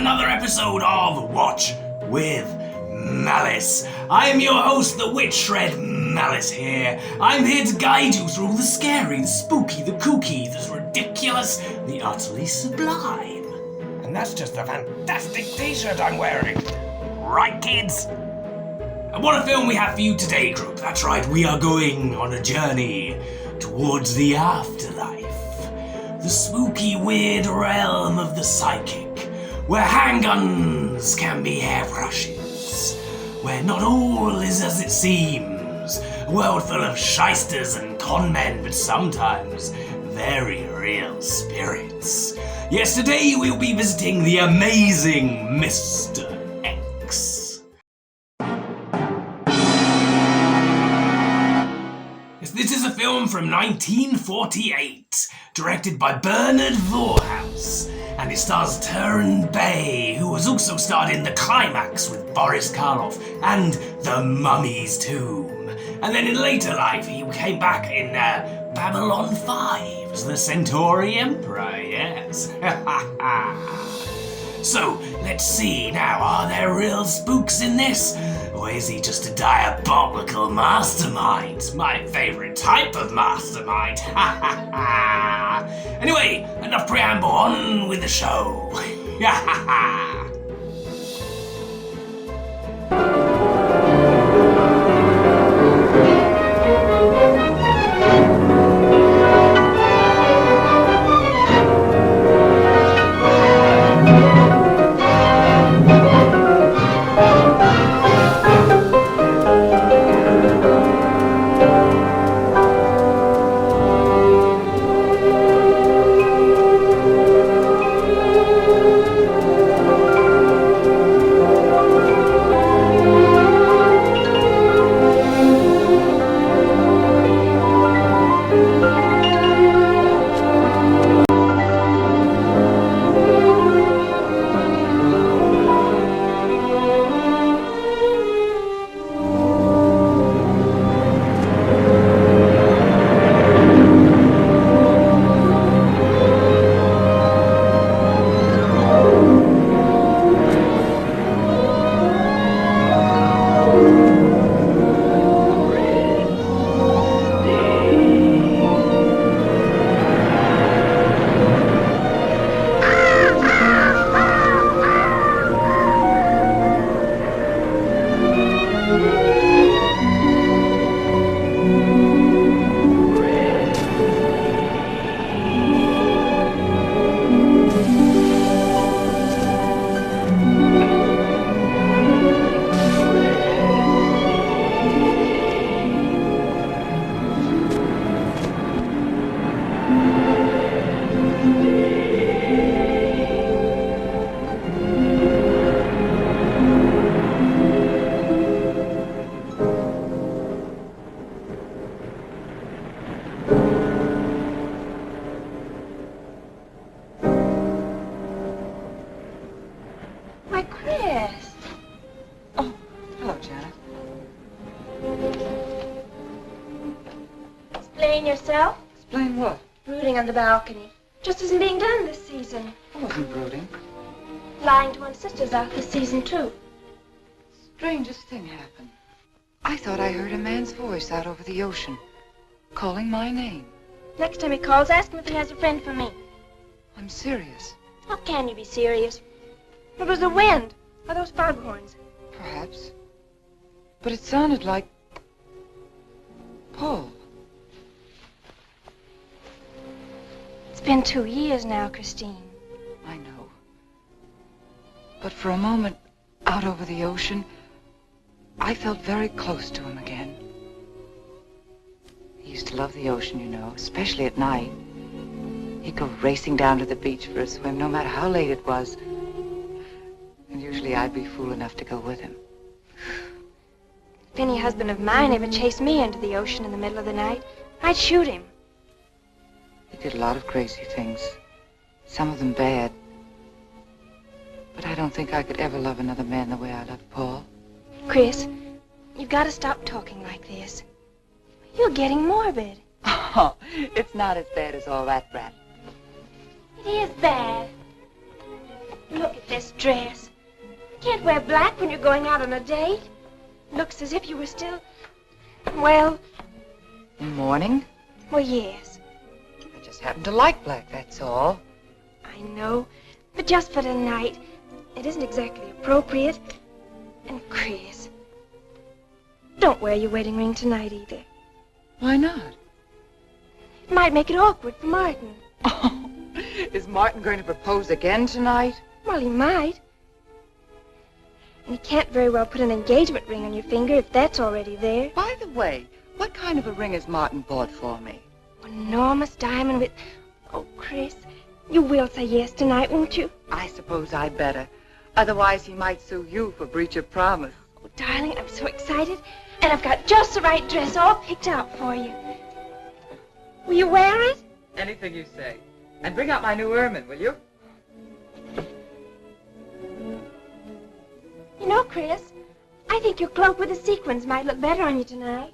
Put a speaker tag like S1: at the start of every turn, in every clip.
S1: another episode of Watch with Malice. I am your host, the witchshredmalice here. I'm here to guide you through the scary, the spooky, the kooky, the ridiculous, the utterly sublime. And that's just a fantastic t-shirt I'm wearing. Right, kids? And what a film we have for you today, group. That's right, we are going on a journey towards the afterlife. The spooky, weird realm of the psychic, where handguns can be hairbrushes, where not all is as it seems, a world full of shysters and con men, but sometimes very real spirits. Yes, today we'll be visiting the amazing Mr. X. This is a film from 1948, directed by Bernard Voorhouse, and it stars Turhan Bey, who was also starred in The Climax with Boris Karloff and The Mummy's Tomb. And then in later life, he came back in Babylon 5 as the Centauri Emperor, yes. So, let's see now, are there real spooks in this? Or is he just a diabolical mastermind? My favourite type of mastermind. Anyway, enough preamble, on with the show.
S2: Yourself?
S3: Explain what?
S2: Brooding on the balcony. Just isn't being done this season.
S3: I wasn't brooding.
S2: Lying to one's sisters out this season, too.
S3: Strangest thing happened. I thought I heard a man's voice out over the ocean, calling my name.
S2: Next time he calls, ask him if he has a friend for me.
S3: I'm serious.
S2: How can you be serious? It was the wind, or those foghorns.
S3: Perhaps. But it sounded like Paul.
S2: It's been 2 years now, Christine.
S3: I know. But for a moment, out over the ocean, I felt very close to him again. He used to love the ocean, you know, especially at night. He'd go racing down to the beach for a swim, no matter how late it was. And usually I'd be fool enough to go with him.
S2: If any husband of mine ever chased me into the ocean in the middle of the night, I'd shoot him.
S3: He did a lot of crazy things, some of them bad. But I don't think I could ever love another man the way I loved Paul.
S2: Chris, you've got to stop talking like this. You're getting morbid.
S3: Oh, it's not as bad as all that, Brat.
S2: It is bad. Look at this dress. You can't wear black when you're going out on a date. Looks as if you were still, well...
S3: Morning?
S2: Well, yes.
S3: I just happen to like black, that's all.
S2: I know. But just for tonight, it isn't exactly appropriate. And Chris, don't wear your wedding ring tonight either.
S3: Why not?
S2: It might make it awkward for Martin.
S3: Oh, is Martin going to propose again tonight?
S2: Well, he might. And he can't very well put an engagement ring on your finger if that's already there.
S3: By the way, what kind of a ring has Martin bought for me?
S2: An enormous diamond with... Oh, Chris, you will say yes tonight, won't you?
S3: I suppose I'd better. Otherwise, he might sue you for breach of promise.
S2: Oh, darling, I'm so excited. And I've got just the right dress all picked out for you. Will you wear it?
S3: Anything you say. And bring out my new ermine, will you?
S2: You know, Chris, I think your cloak with the sequins might look better on you tonight.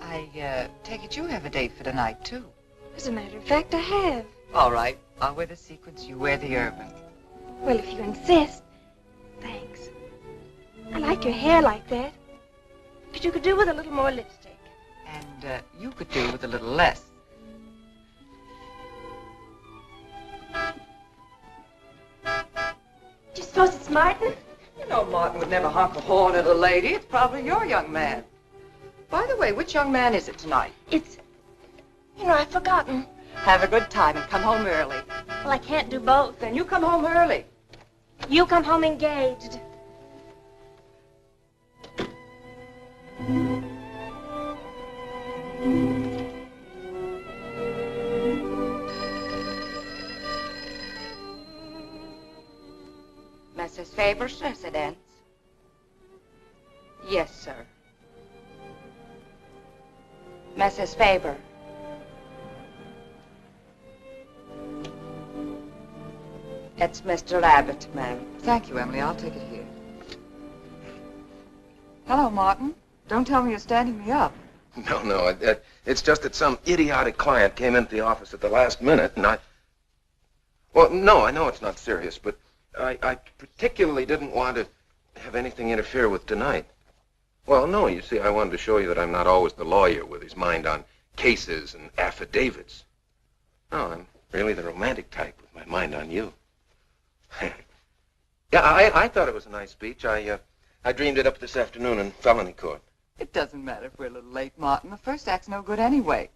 S3: I take it you have a date for tonight, too.
S2: As a matter of fact, I have.
S3: All right. I'll wear the sequins, you wear the ermine.
S2: Well, if you insist. Thanks. I like your hair like that. But you could do with a little more lipstick.
S3: And you could do with a little less.
S2: Do you suppose it's Martin?
S3: You know Martin would never honk a horn at a lady. It's probably your young man. By the way, which young man is it tonight?
S2: It's... You know, I've forgotten.
S3: Have a good time and come home early.
S2: Well, I can't do both.
S3: Then you come home early.
S2: You come home engaged.
S4: Mrs. Faber's residence? Yes, sir. Mrs. Faber. It's Mr. Abbott, ma'am.
S3: Thank you, Emily. I'll take it here. Hello, Martin. Don't tell me you're standing me up.
S5: No, it's just that some idiotic client came into the office at the last minute, and Well, no, I know it's not serious, but I particularly didn't want to have anything interfere with tonight. Well, no, you see, I wanted to show you that I'm not always the lawyer with his mind on cases and affidavits. No, I'm really the romantic type with my mind on you. Yeah, I thought it was a nice speech. I dreamed it up this afternoon in felony court.
S3: It doesn't matter if we're a little late, Martin. The first act's no good anyway.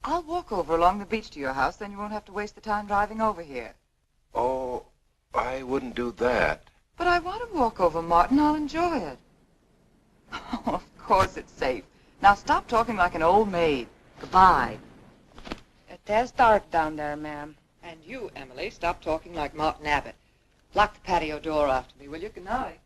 S3: I'll walk over along the beach to your house, then you won't have to waste the time driving over here.
S5: Oh, I wouldn't do that.
S3: But I want to walk over, Martin. I'll enjoy it. Oh, of course it's safe. Now stop talking like an old maid. Goodbye.
S4: It is dark down there, ma'am.
S3: And you, Emily, stop talking like Martin Abbott. Lock the patio door after me, will you? Good night.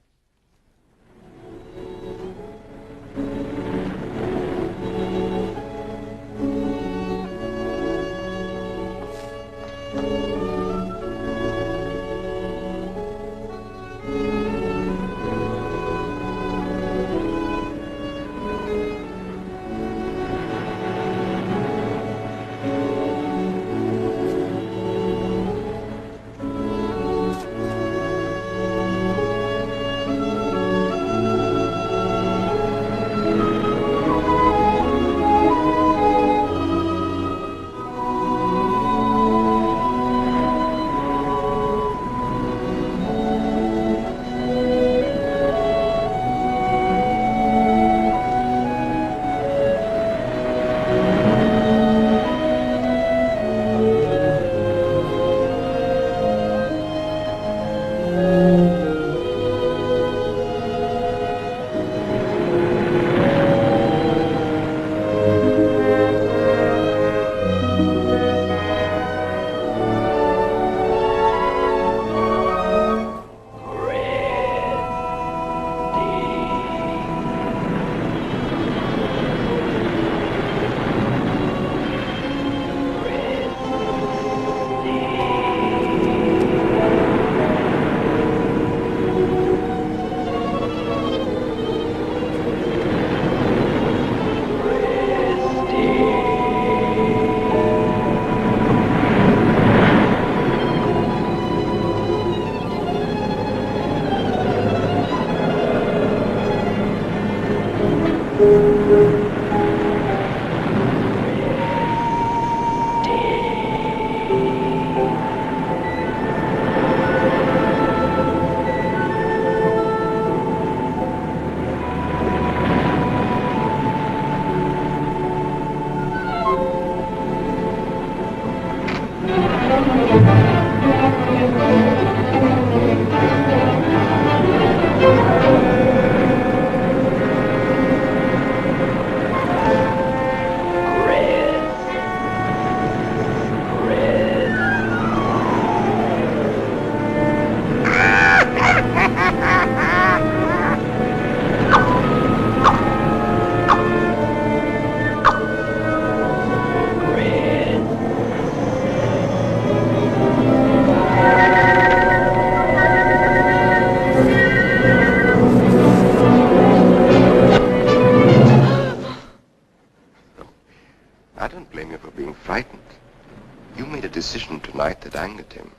S5: night that angered him.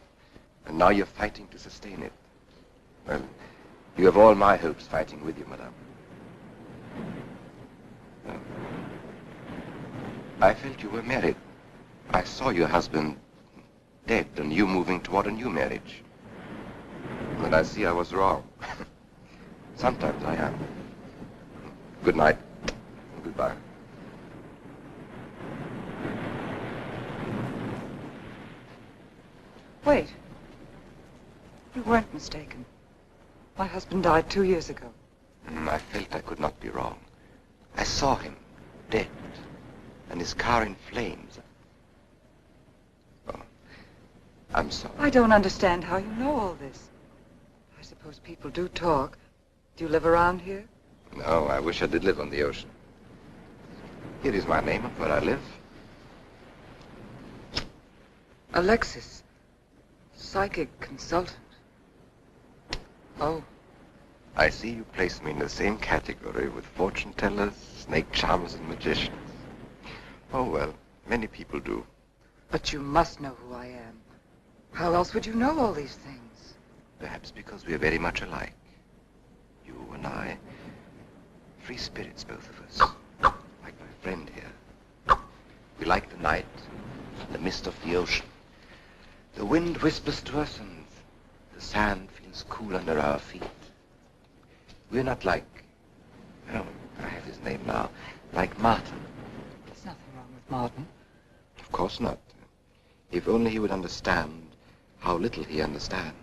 S5: And now you're fighting to sustain it. Well, you have all my hopes fighting with you, madame. I felt you were married. I saw your husband dead and you moving toward a new marriage. And I see I was wrong. Sometimes I am. Good night. Goodbye.
S3: Wait. You weren't mistaken. My husband died 2 years ago.
S5: I felt I could not be wrong. I saw him, dead, and his car in flames. Oh, I'm sorry.
S3: I don't understand how you know all this. I suppose people do talk. Do you live around here?
S5: No, I wish I did live on the ocean. Here is my name of where I live.
S3: Alexis. Psychic consultant. Oh.
S5: I see you place me in the same category with fortune tellers, snake charmers, and magicians. Oh, well, many people do.
S3: But you must know who I am. How else would you know all these things?
S5: Perhaps because we are very much alike. You and I. Free spirits, both of us. Like my friend here. We like the night, and the mist of the ocean. The wind whispers to us, and the sand feels cool under our feet. We're not like, oh, I have his name now, like Martin.
S3: There's nothing wrong with Martin.
S5: Of course not. If only he would understand how little he understands.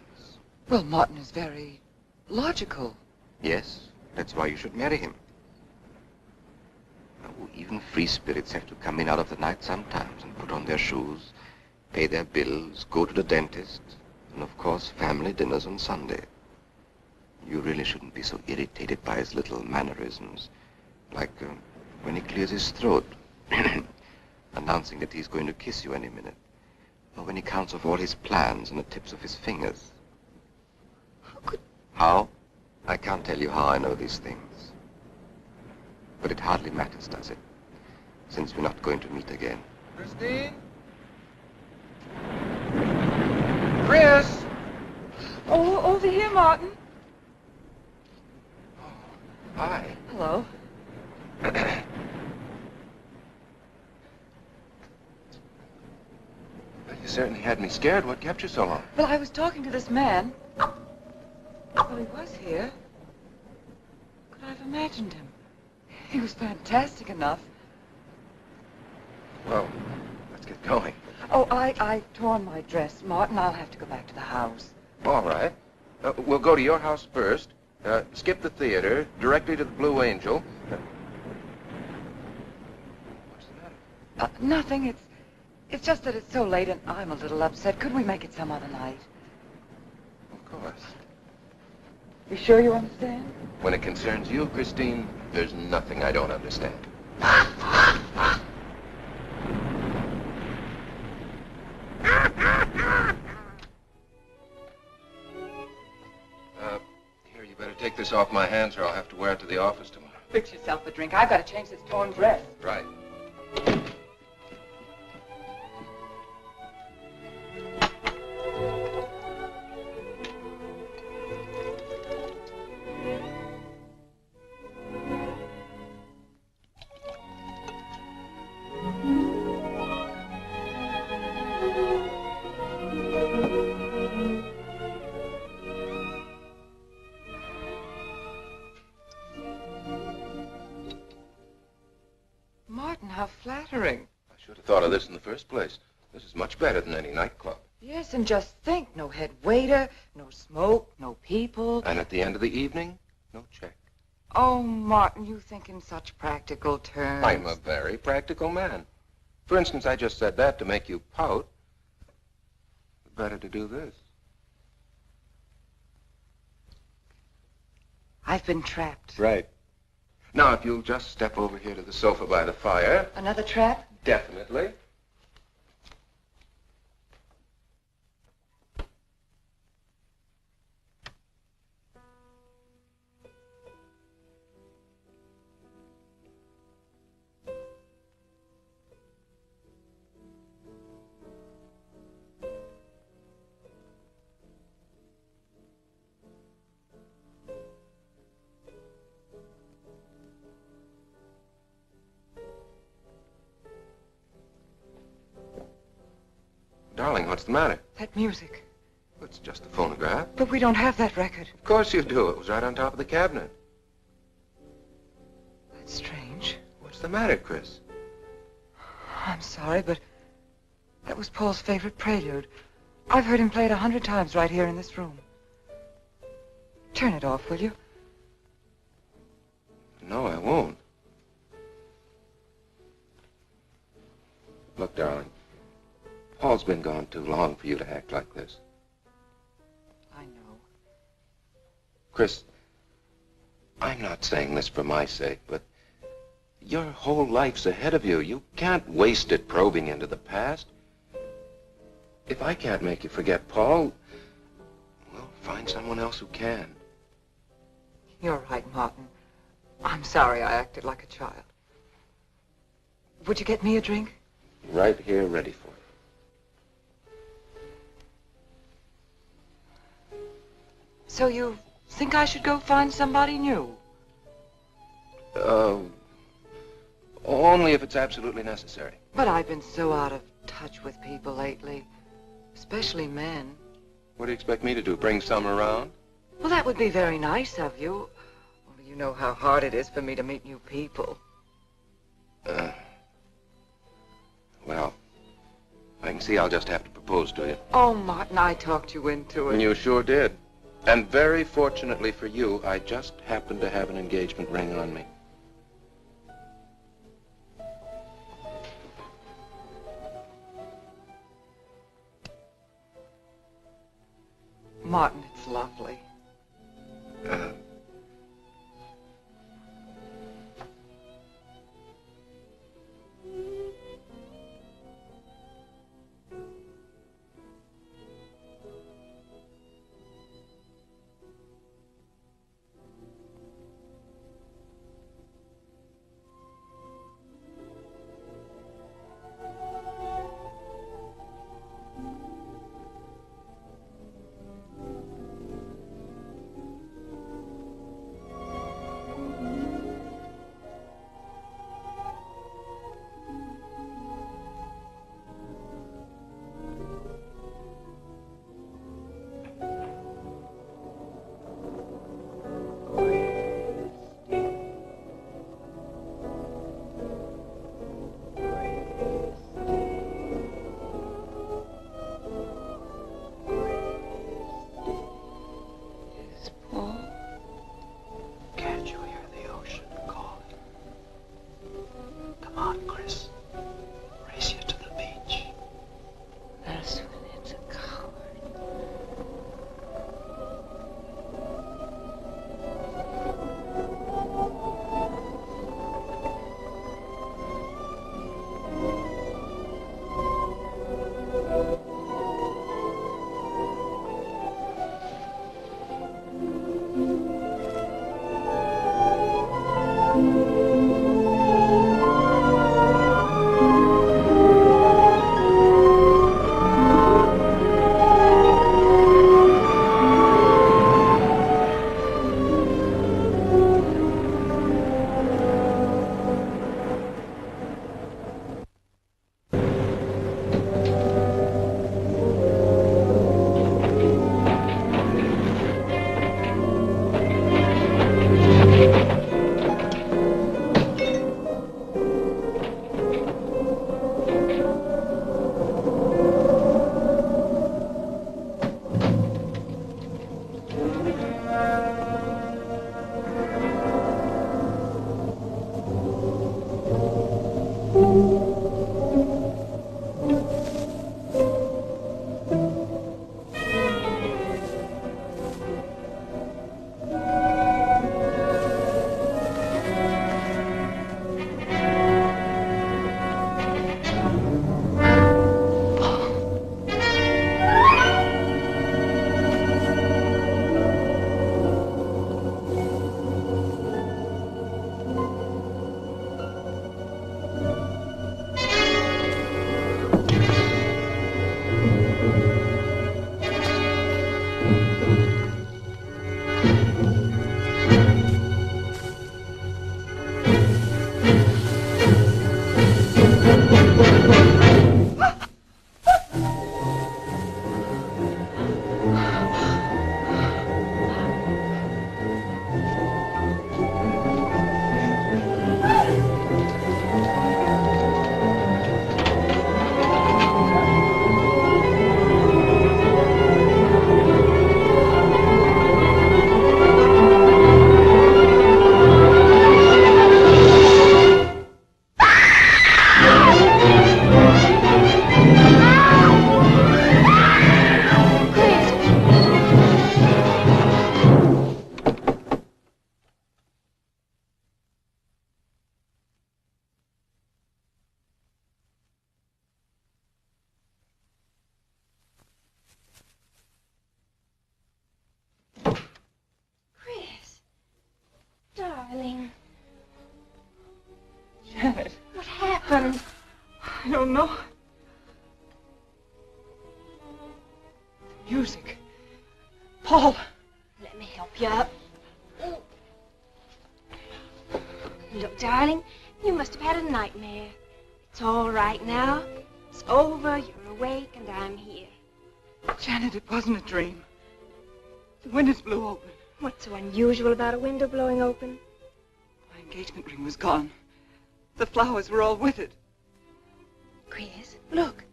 S3: Well, Martin is very logical.
S5: Yes, that's why you should marry him. Oh, even free spirits have to come in out of the night sometimes and put on their shoes, pay their bills, go to the dentist, and of course family dinners on Sunday. You really shouldn't be so irritated by his little mannerisms, like when he clears his throat, announcing that he's going to kiss you any minute, or when he counts off all his plans on the tips of his fingers. How? I can't tell you how I know these things. But it hardly matters, does it? Since we're not going to meet again.
S6: Christine? Chris!
S3: Oh, over here, Martin.
S5: Hi.
S3: Hello.
S5: Well, you certainly had me scared. What kept you so long?
S3: Well, I was talking to this man. Well, he was here. Could I have imagined him? He was fantastic enough.
S5: Well, let's get going.
S3: Oh, I've torn my dress, Martin. I'll have to go back to the house.
S5: All right. We'll go to your house first. Skip the theater, directly to the Blue Angel. What's the matter?
S3: Nothing. It's just that it's so late and I'm a little upset. Could we make it some other night?
S5: Of course.
S3: You sure you understand?
S5: When it concerns you, Christine, there's nothing I don't understand. Here, you better take this off my hands or I'll have to wear it to the office tomorrow.
S3: Fix yourself a drink. I've got to change this torn dress.
S5: Right.
S3: Martin, how flattering.
S5: I should have thought of this in the first place. This is much better than any nightclub.
S3: Yes, and just think, no head waiter, no smoke, no people.
S5: And at the end of the evening, no check.
S3: Oh, Martin, you think in such practical terms.
S5: I'm a very practical man. For instance, I just said that to make you pout. Better to do this.
S3: I've been trapped.
S5: Right. Now, if you'll just step over here to the sofa by the fire.
S3: Another trap?
S5: Definitely. What's the matter?
S3: That music.
S5: It's just a phonograph.
S3: But we don't have that record.
S5: Of course you do. It was right on top of the cabinet.
S3: That's strange.
S5: What's the matter, Chris?
S3: I'm sorry, but that was Paul's favorite prelude. I've heard him play it 100 times right here in this room. Turn it off, will you?
S5: No, I won't. Look, darling, Paul's been gone too long for you to act like this.
S3: I know.
S5: Chris, I'm not saying this for my sake, but your whole life's ahead of you. You can't waste it probing into the past. If I can't make you forget Paul, well, find someone else who can.
S3: You're right, Martin. I'm sorry I acted like a child. Would you get me a drink?
S5: Right here, ready for you.
S3: So you think I should go find somebody new?
S5: Only if it's absolutely necessary.
S3: But I've been so out of touch with people lately, especially men.
S5: What do you expect me to do, bring some around?
S3: Well, that would be very nice of you. Only you know how hard it is for me to meet new people.
S5: Well, I can see I'll just have to propose to you.
S3: Oh, Martin, I talked you into it.
S5: You sure did. And very fortunately for you, I just happened to have an engagement ring on me.
S3: Martin, it's lovely. fall.
S2: Let me help you up. Look, darling, you must have had a nightmare. It's all right now. It's over, you're awake, and I'm here.
S3: Janet, it wasn't a dream. The windows blew open.
S2: What's so unusual about a window blowing open?
S3: My engagement ring was gone. The flowers were all with it.
S2: Chris, look.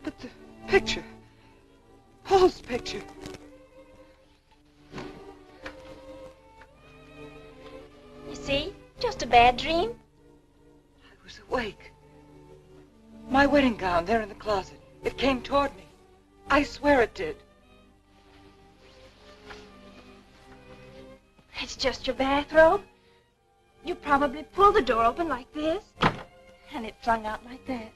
S3: But the picture, Paul's picture.
S2: You see? Just a bad dream.
S3: I was awake. My wedding gown there in the closet. It came toward me. I swear it did.
S2: It's just your bathrobe. You probably pulled the door open like this, and it flung out like that.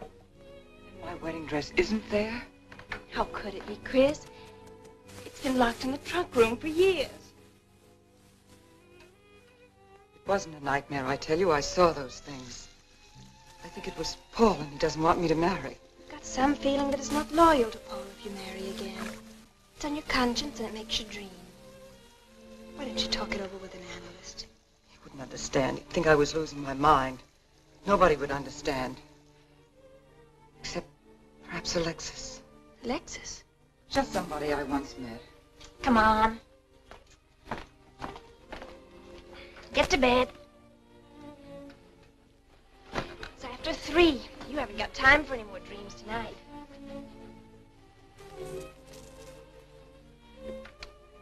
S3: And my wedding dress isn't there?
S2: How could it be, Chris? It's been locked in the trunk room for years.
S3: It wasn't a nightmare, I tell you. I saw those things. I think it was Paul, and he doesn't want me to marry.
S2: I've got some feeling that it's not loyal to Paul if you marry again. It's on your conscience and it makes you dream. Why don't you talk it over with an analyst?
S3: He wouldn't understand. He'd think I was losing my mind. Nobody would understand. Except perhaps Alexis.
S2: Alexis?
S3: Just somebody I once met.
S2: Come on. Get to bed. It's after 3. You haven't got time for any more dreams tonight.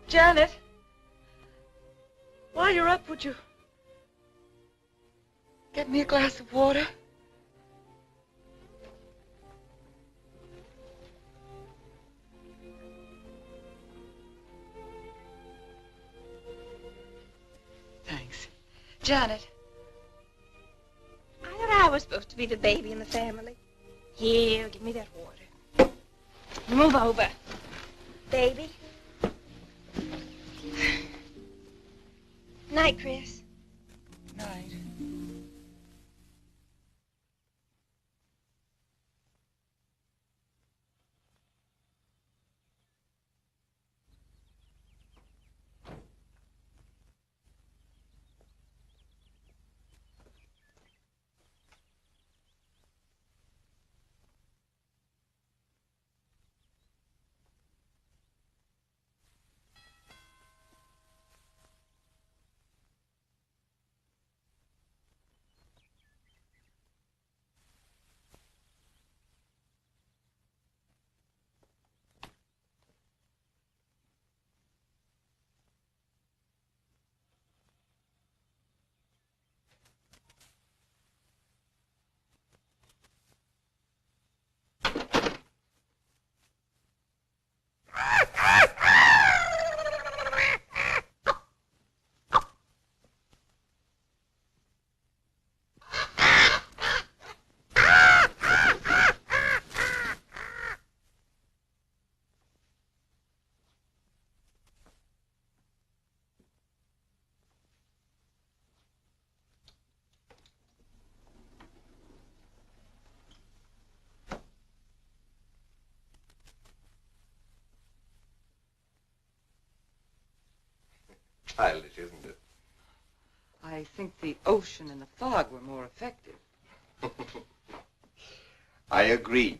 S3: Janet, while you're up, would you get me a glass of water? Thanks. Janet.
S2: I thought I was supposed to be the baby in the family. Here, give me that water. Move over. Baby. Night, Chris.
S3: Night.
S5: Childish, isn't it?
S3: I think the ocean and the fog were more effective.
S5: I agree.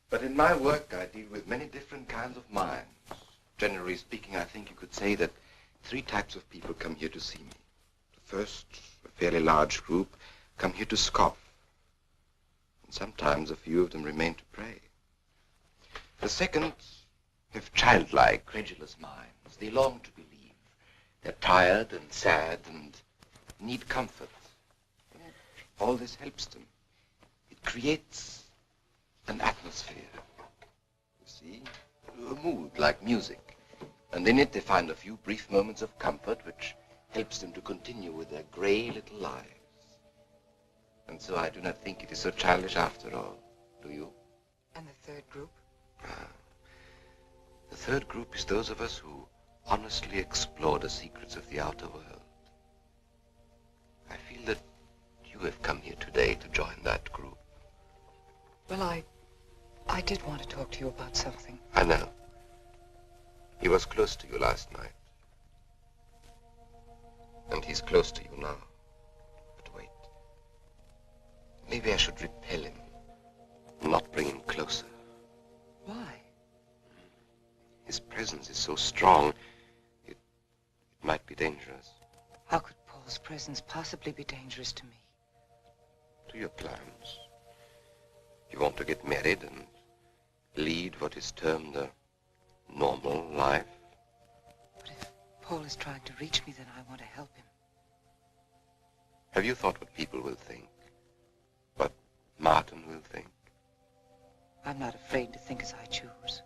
S5: But in my work, I deal with many different kinds of minds. Generally speaking, I think you could say that 3 types of people come here to see me. The first, a fairly large group, come here to scoff. And sometimes a few of them remain to pray. The second have childlike, credulous minds. They long to believe. They're tired and sad and need comfort. All this helps them. It creates an atmosphere. You see? A mood like music. And in it they find a few brief moments of comfort which helps them to continue with their gray little lives. And so I do not think it is so childish after all. Do you?
S3: And the third group?
S5: The third group is those of us who honestly explore the secrets of the outer world. I feel that you have come here today to join that group.
S3: Well, I I did want to talk to you about something.
S5: I know. He was close to you last night. And he's close to you now. But wait. Maybe I should repel him. Not bring him closer.
S3: Why?
S5: His presence is so strong, it might be dangerous.
S3: How could Paul's presence possibly be dangerous to me?
S5: To your plans. You want to get married and lead what is termed a normal life.
S3: But if Paul is trying to reach me, then I want to help him.
S5: Have you thought what people will think? What Martin will think?
S3: I'm not afraid to think as I choose.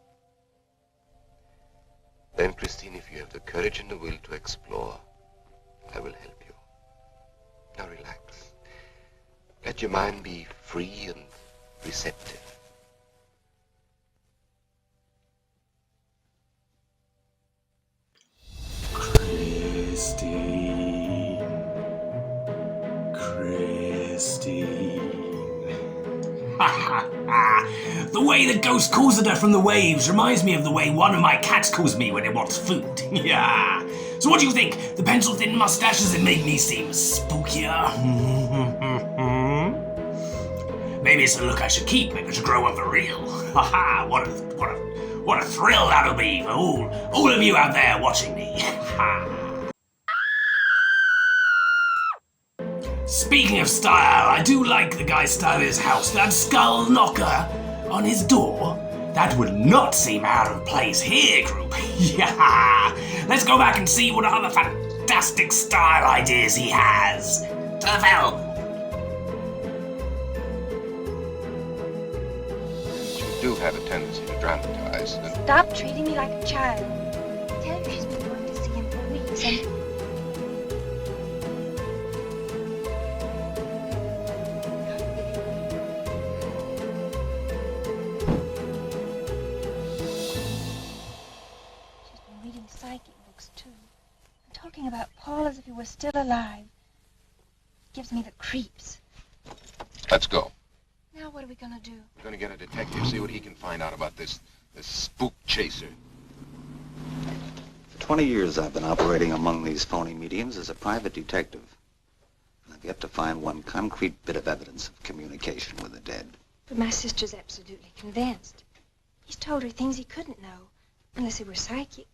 S5: Then, Christine, if you have the courage and the will to explore, I will help you. Now relax. Let your mind be free and receptive.
S1: Christine. Ha ha ha! The way the ghost calls at her from the waves reminds me of the way one of my cats calls me when it wants food. Yeah. So what do you think? The pencil-thin mustache, does it make me seem spookier? Maybe it's a look I should keep. Maybe I should grow one for real. Ha ha! What a thrill that'll be for all of you out there watching me. Ha! Speaking of style, I do like the guy's style of his house. That skull knocker on his door, that would not seem out of place here, group. Yeah. Let's go back and see what other fantastic style ideas he has. To the film.
S5: You do have a tendency to dramatize.
S2: Stop treating me like a child. Tell her she's been going to see him for weeks and... She's been reading psychic books, too. And talking about Paul as if he were still alive. It gives me the creeps.
S5: Let's go.
S2: Now what are we gonna do?
S5: We're going to get a detective, see what he can find out about this spook chaser.
S7: For 20 years I've been operating among these phony mediums as a private detective. And I've yet to find one concrete bit of evidence of communication with the dead.
S2: But my sister's absolutely convinced. He's told her things he couldn't know, unless he were psychic.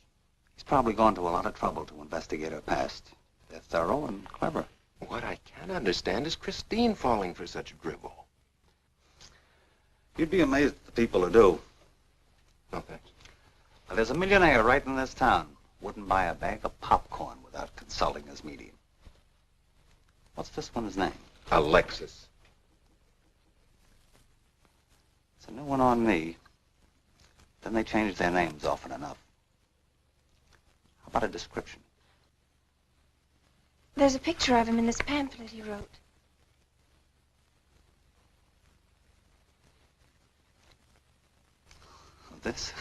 S7: He's probably gone to a lot of trouble to investigate her past. They're thorough and clever.
S5: What I can't understand is Christine falling for such drivel.
S7: You'd be amazed at the people who do.
S5: No, thanks.
S7: Well, there's a millionaire right in this town. Wouldn't buy a bag of popcorn without consulting his medium. What's this one's name?
S5: Alexis.
S7: It's a new one on me. Then they change their names often enough. How about a description?
S2: There's a picture of him in this pamphlet he wrote.
S7: This?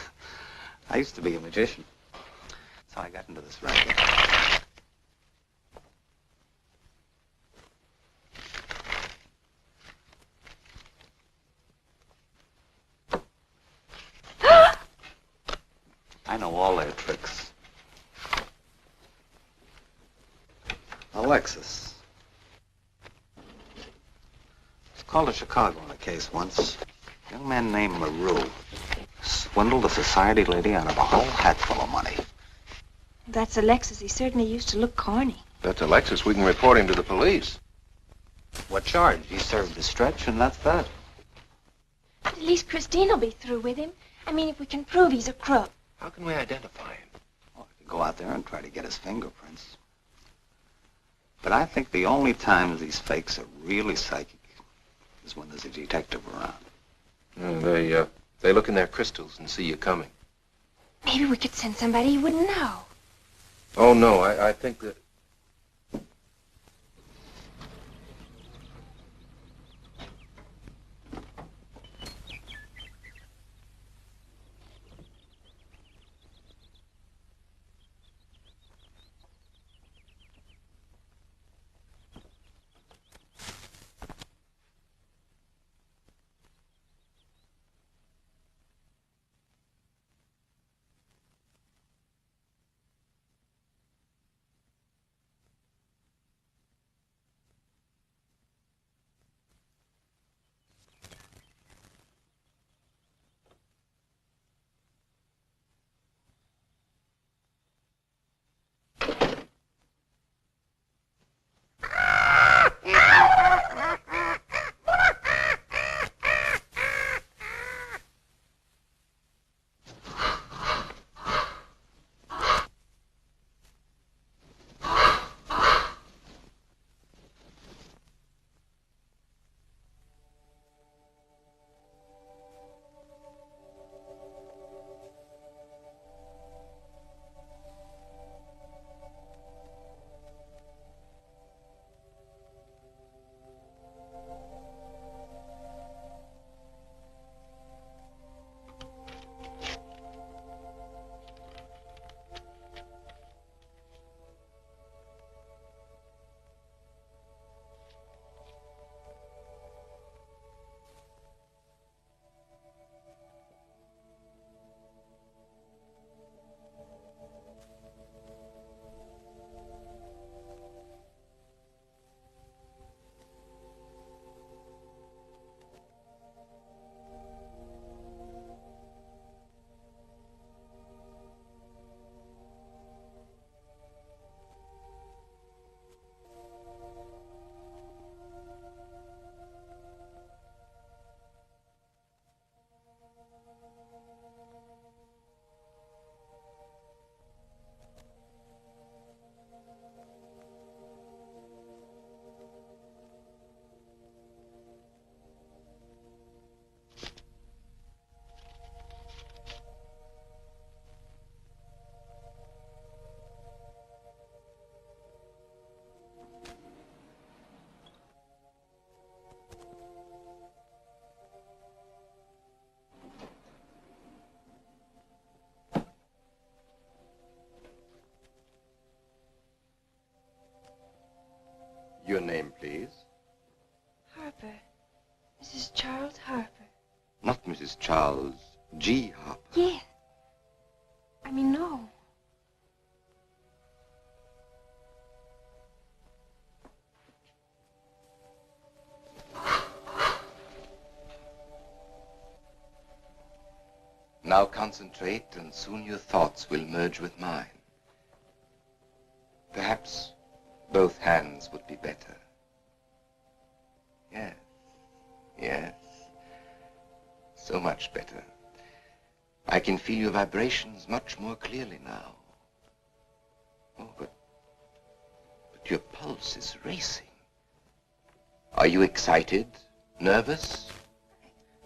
S7: I used to be a magician. That's how I got into this racket. I know all their tricks. Alexis. I was called to Chicago on a case once. A young man named Maru swindled a society lady out of a whole hatful of money.
S2: That's Alexis. He certainly used to look corny.
S5: That's Alexis. We can report him to the police.
S7: What charge? He served his stretch, and that's that.
S2: But at least Christine will be through with him. I mean, if we can prove he's a crook.
S5: How can we identify him?
S7: Well, we could go out there and try to get his fingerprints. But I think the only times these fakes are really psychic is when there's a detective around.
S5: They look in their crystals and see you coming.
S2: Maybe we could send somebody he wouldn't know.
S5: Oh, no, I think that... Your name, please.
S2: Harper. Mrs. Charles Harper.
S5: Not Mrs. Charles G. Harper.
S2: Yes. I mean, no.
S5: Now concentrate, and soon your thoughts will merge with mine. Perhaps both hands would be better. Yes, yes. So much better. I can feel your vibrations much more clearly now. Oh, but your pulse is racing. Are you excited? Nervous?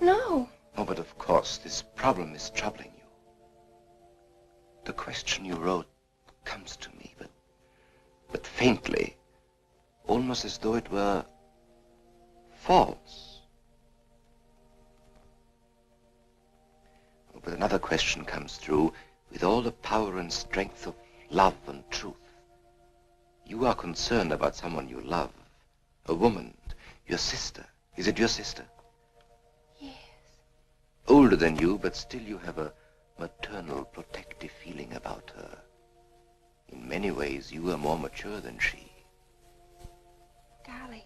S2: No.
S5: Oh, but of course, this problem is troubling you. The question you wrote comes to me, but faintly, almost as though it were false. Oh, but another question comes through with all the power and strength of love and truth. You are concerned about someone you love, a woman, your sister. Is it your sister? Older than you, but still you have a maternal, protective feeling about her. In many ways, you are more mature than she.
S2: Golly,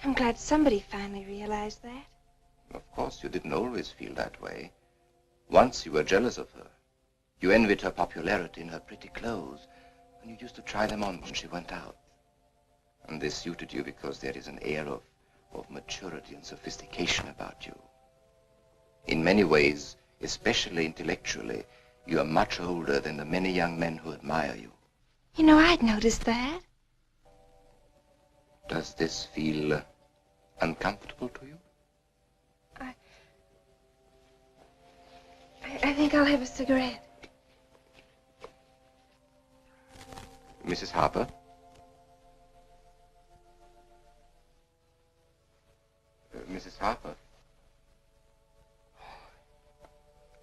S2: I'm glad somebody finally realized that.
S5: Of course, you didn't always feel that way. Once you were jealous of her. You envied her popularity in her pretty clothes, and you used to try them on when she went out. And this suited you because there is an air of maturity and sophistication about you. In many ways, especially intellectually, you are much older than the many young men who admire you.
S2: You know, I'd noticed that.
S5: Does this feel uncomfortable to you?
S2: I think I'll have a cigarette.
S5: Mrs. Harper? Mrs. Harper?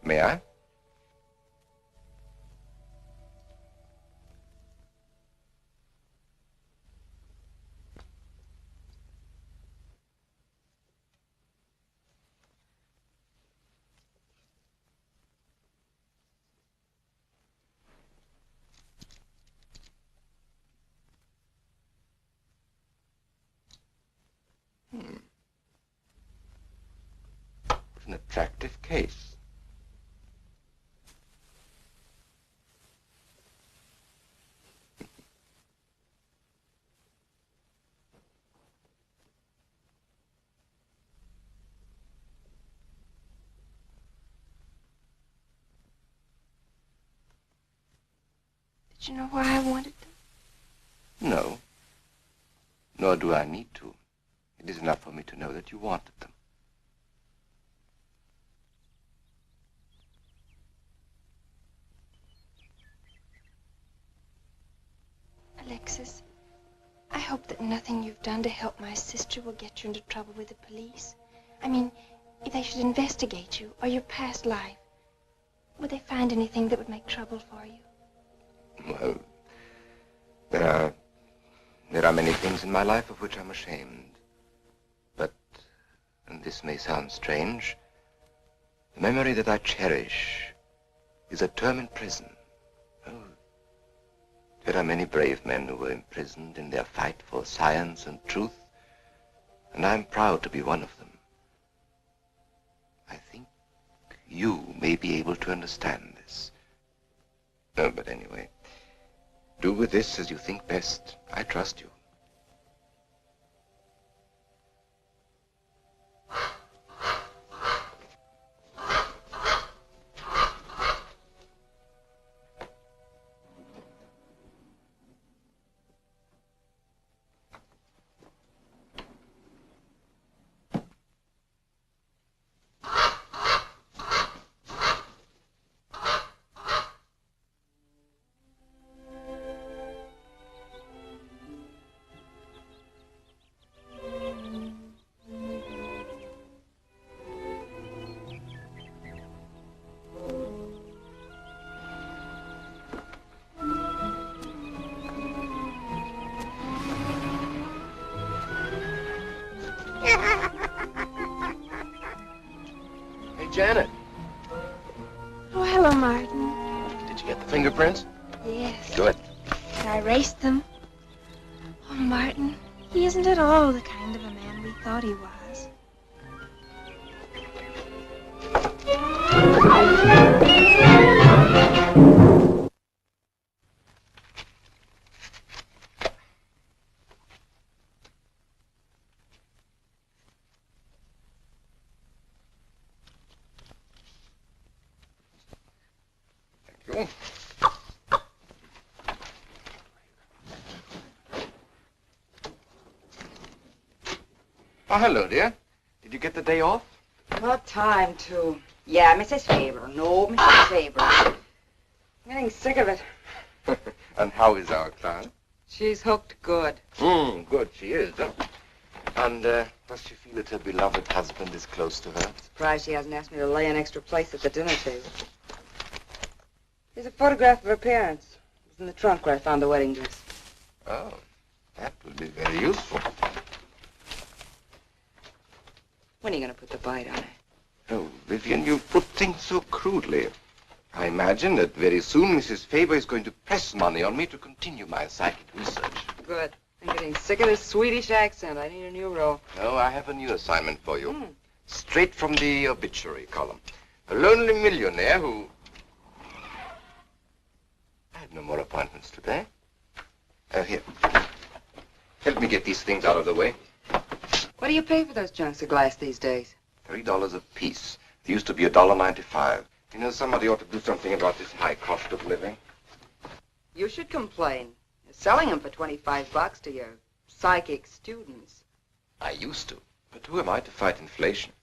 S5: May I? An attractive case.
S2: Did you know why I wanted them?
S5: No. Nor do I need to. It is enough for me to know that you wanted them.
S2: Alexis, I hope that nothing you've done to help my sister will get you into trouble with the police. I mean, if they should investigate you or your past life, would they find anything that would make trouble for you?
S5: Well, there are many things in my life of which I'm ashamed. But, and this may sound strange, the memory that I cherish is a term in prison. Oh, there are many brave men who were imprisoned in their fight for science and truth, and I'm proud to be one of them. I think you may be able to understand this. No, but anyway, do with this as you think best. I trust you.
S2: Hello, Martin.
S5: Did you get the fingerprints?
S2: Yes.
S5: Good.
S2: And I erased them. Oh, Martin, he isn't at all the kind of a man we thought he was.
S5: Thank you. Oh, hello, dear. Did you get the day off?
S4: What time to? Yeah, Mrs. Faber. No, Mrs. Faber. I'm getting sick of it.
S5: And how is our client?
S4: She's hooked good.
S5: Good, she is. Huh? And does she feel that her beloved husband is close to her?
S4: Surprised she hasn't asked me to lay an extra place at the dinner table. Here's a photograph of her parents. It was in the trunk where I found the wedding dress.
S5: Oh, that would be very useful.
S4: When are you going to put the bite on it?
S5: Oh, Vivian, you put things so crudely. I imagine that very soon Mrs. Faber is going to press money on me to continue my psychic research.
S4: Good. I'm getting sick of this Swedish accent. I need a new role.
S5: No, I have a new assignment for you. Straight from the obituary column. A lonely millionaire who... I have no more appointments today. Here. Help me get these things out of the way.
S4: What do you pay for those chunks of glass these days?
S5: $3 a piece. They used to be $1.95. You know, somebody ought to do something about this high cost of living.
S4: You should complain. You're selling them for $25 to your psychic students.
S5: I used to. But who am I to fight inflation?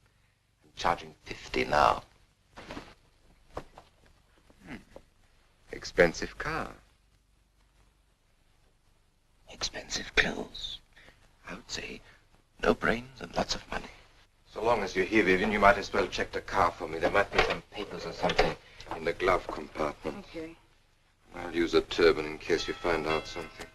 S5: I'm charging $50 now. Expensive car. Expensive clothes. I would say no brains and lots of money. So long as you're here, Vivian, you might as well check the car for me. There might be some papers or something in the glove compartment.
S4: Okay.
S5: I'll use a turban in case you find out something.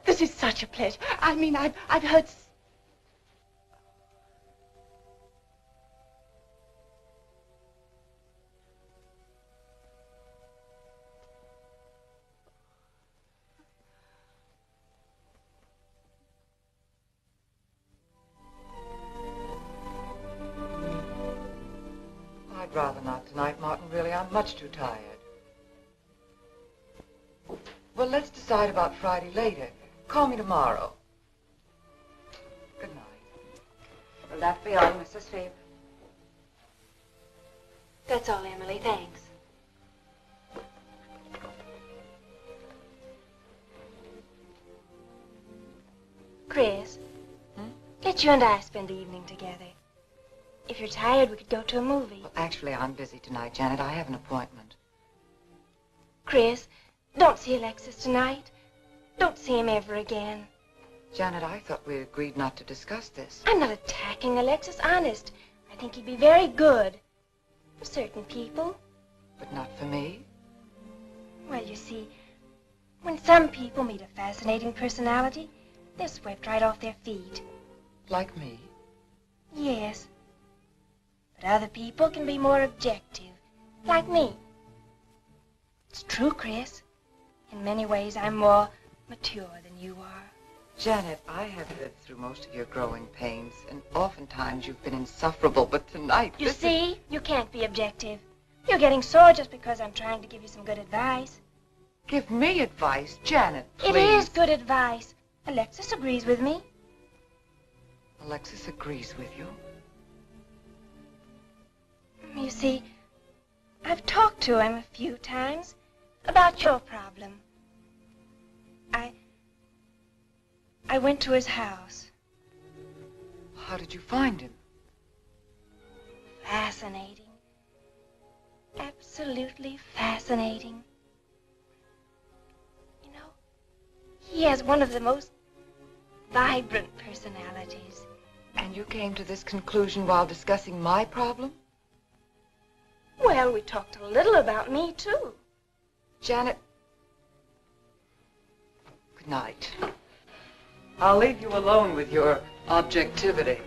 S8: This is such a pleasure. I mean, I've heard...
S3: I'd rather not tonight, Martin, really. I'm much too tired. Well, let's decide about Friday later. Call me tomorrow. Good night.
S4: Will that be all, Mrs. Faber?
S2: That's all, Emily. Thanks. Chris, let you and I spend the evening together. If you're tired, we could go to a movie.
S3: Well, actually, I'm busy tonight, Janet. I have an appointment.
S2: Chris, don't see Alexis tonight. Don't see him ever again.
S3: Janet, I thought we agreed not to discuss this.
S2: I'm not attacking Alexis, honest. I think he'd be very good for certain people.
S3: But not for me?
S2: Well, you see, when some people meet a fascinating personality, they're swept right off their feet.
S3: Like me?
S2: Yes. But other people can be more objective, like me. It's true, Chris. In many ways, I'm more mature than you are.
S3: Janet, I have lived through most of your growing pains, and oftentimes you've been insufferable, but tonight...
S2: You see, you can't be objective. You're getting sore just because I'm trying to give you some good advice.
S3: Give me advice, Janet, please.
S2: It is good advice. Alexis agrees with me.
S3: Alexis agrees with you.
S2: You see, I've talked to him a few times about your problem. I went to his house.
S3: How did you find him?
S2: Fascinating. Absolutely fascinating. You know, he has one of the most vibrant personalities.
S3: And you came to this conclusion while discussing my problem?
S2: Well, we talked a little about me, too.
S3: Janet, good night. I'll leave you alone with your objectivity.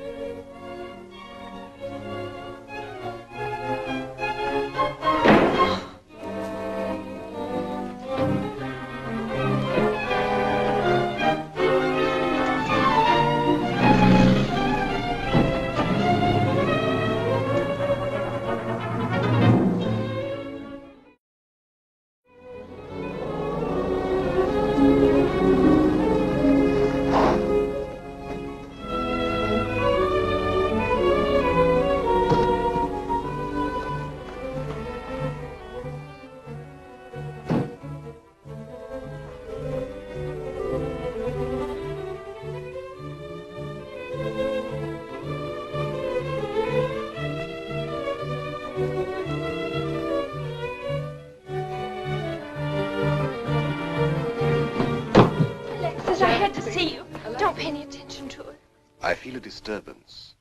S2: Don't pay any attention to her.
S5: I feel a disturbance.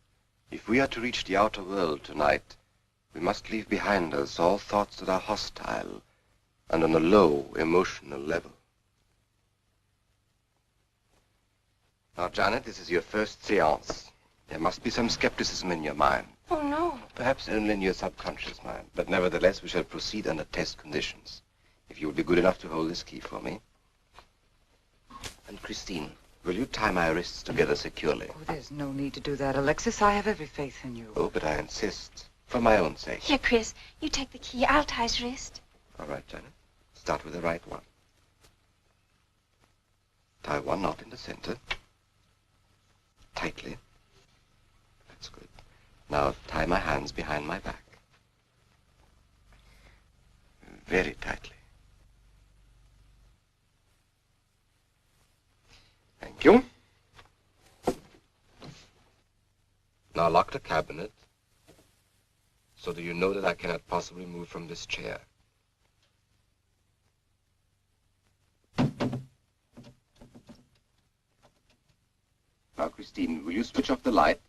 S5: If we are to reach the outer world tonight, we must leave behind us all thoughts that are hostile and on a low emotional level. Now, Janet, this is your first seance. There must be some skepticism in your mind.
S2: Oh, no.
S5: Perhaps only in your subconscious mind. But nevertheless, we shall proceed under test conditions. If you will be good enough to hold this key for me. And Christine, will you tie my wrists together securely?
S3: Oh, there's no need to do that, Alexis. I have every faith in you.
S5: Oh, but I insist. For my own sake.
S2: Here, Chris, you take the key. I'll tie his wrist.
S5: All right, Janet. Start with the right one. Tie one knot in the center. Tightly. That's good. Now tie my hands behind my back. Very tightly. Thank you. Now lock the cabinet so that you know that I cannot possibly move from this chair. Now, Christine, will you switch off the light?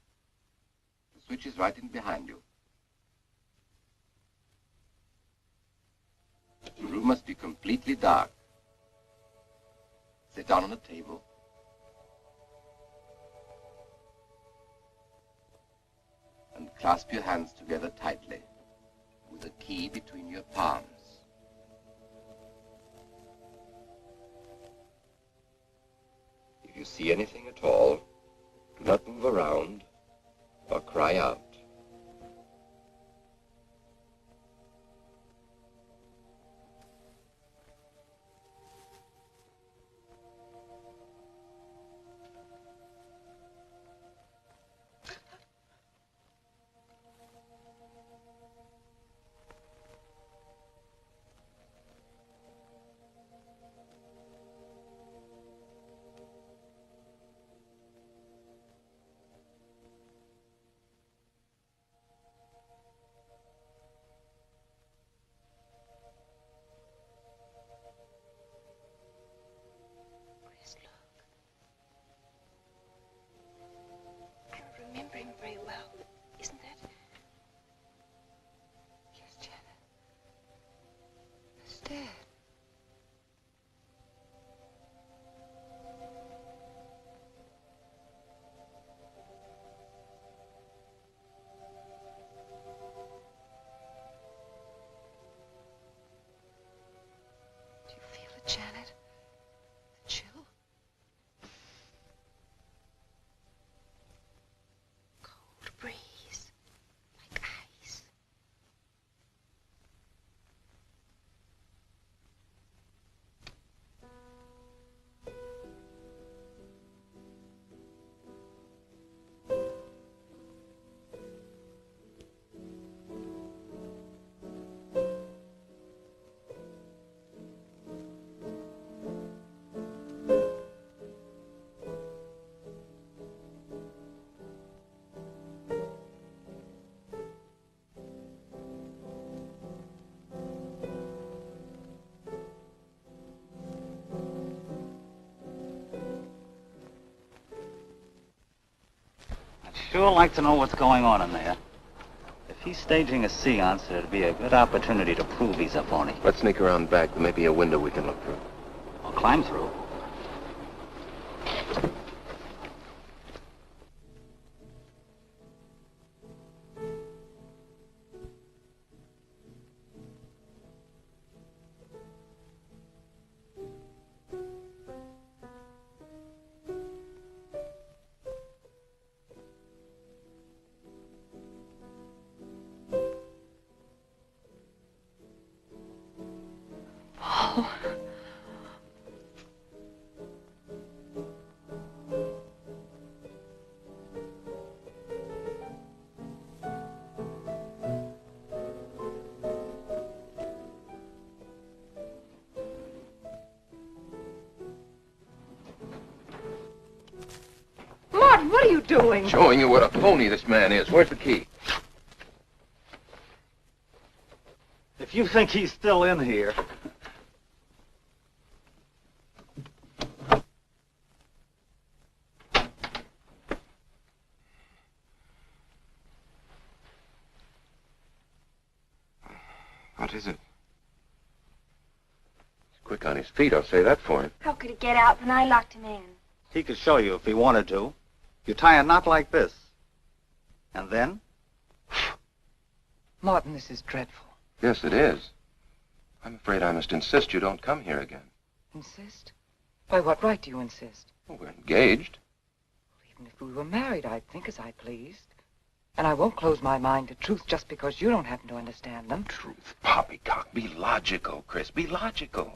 S5: The switch is right in behind you. The room must be completely dark. Sit down on the table. And clasp your hands together tightly, with a key between your palms. If you see anything at all, do not move around or cry out.
S2: Remembering very well, isn't that?
S3: Yes, Janet. It's dead. Do you feel it, Janet? The chill?
S2: Breeze, like ice.
S7: sure like to know what's going on in there. If he's staging a seance, it'd be a good opportunity to prove he's a phony.
S5: Let's sneak around back. There may be a window we can look through.
S7: I'll climb through.
S3: Martin, what are you doing?
S5: Showing you what a phony this man is. Where's the key?
S7: If you think he's still in here...
S5: What is it? He's quick on his feet, I'll say that for him.
S2: How could he get out when I locked him in?
S7: He could show you if he wanted to. You tie a knot like this. And then?
S3: Martin, this is dreadful.
S5: Yes, it is. I'm afraid I must insist you don't come here again.
S3: Insist? By what right do you insist?
S5: Well, we're engaged.
S3: Even if we were married, I'd think as I pleased. And I won't close my mind to truth just because you don't happen to understand them.
S5: Truth. Poppycock. Be logical, Chris. Be logical.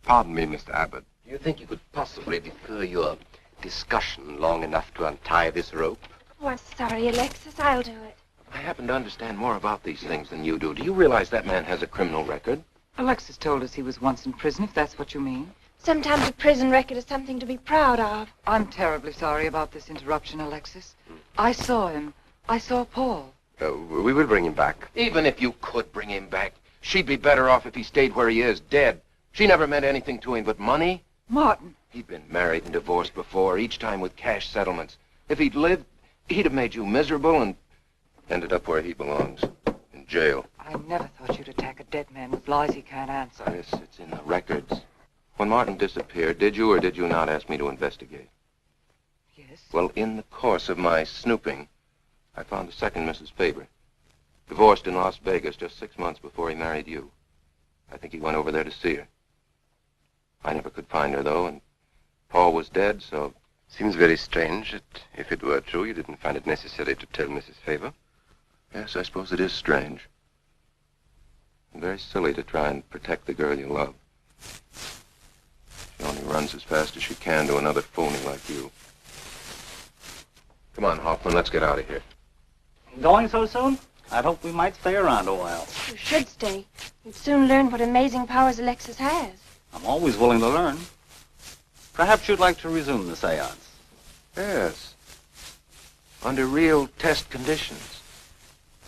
S9: Pardon me, Mr. Abbott. Do you think you could possibly defer your discussion long enough to untie this rope?
S2: Oh, I'm sorry, Alexis. I'll do it.
S5: I happen to understand more about these things than you do. Do you realize that man has a criminal record?
S3: Alexis told us he was once in prison, if that's what you mean.
S2: Sometimes a prison record is something to be proud of.
S3: I'm terribly sorry about this interruption, Alexis. I saw him. I saw Paul.
S9: We will bring him back.
S5: Even if you could bring him back, she'd be better off if he stayed where he is, dead. She never meant anything to him but money.
S3: Martin.
S5: He'd been married and divorced before, each time with cash settlements. If he'd lived, he'd have made you miserable and ended up where he belongs, in jail.
S3: I never thought you'd attack a dead man with lies he can't answer.
S5: Yes, it's in the records. When Martin disappeared, did you or did you not ask me to investigate?
S3: Yes.
S5: Well, in the course of my snooping, I found the second Mrs. Faber, divorced in Las Vegas just 6 months before he married you. I think he went over there to see her. I never could find her, though, and Paul was dead, so...
S9: Seems very strange that if it were true, you didn't find it necessary to tell Mrs. Faber.
S5: Yes, I suppose it is strange. And very silly to try and protect the girl you love. She only runs as fast as she can to another phony like you. Come on, Hoffman, let's get out of here.
S7: Going so soon? I'd hoped we might stay around a while.
S2: You should stay. You'd soon learn what amazing powers Alexis has.
S7: I'm always willing to learn. Perhaps you'd like to resume the seance.
S5: Yes. Under real test conditions.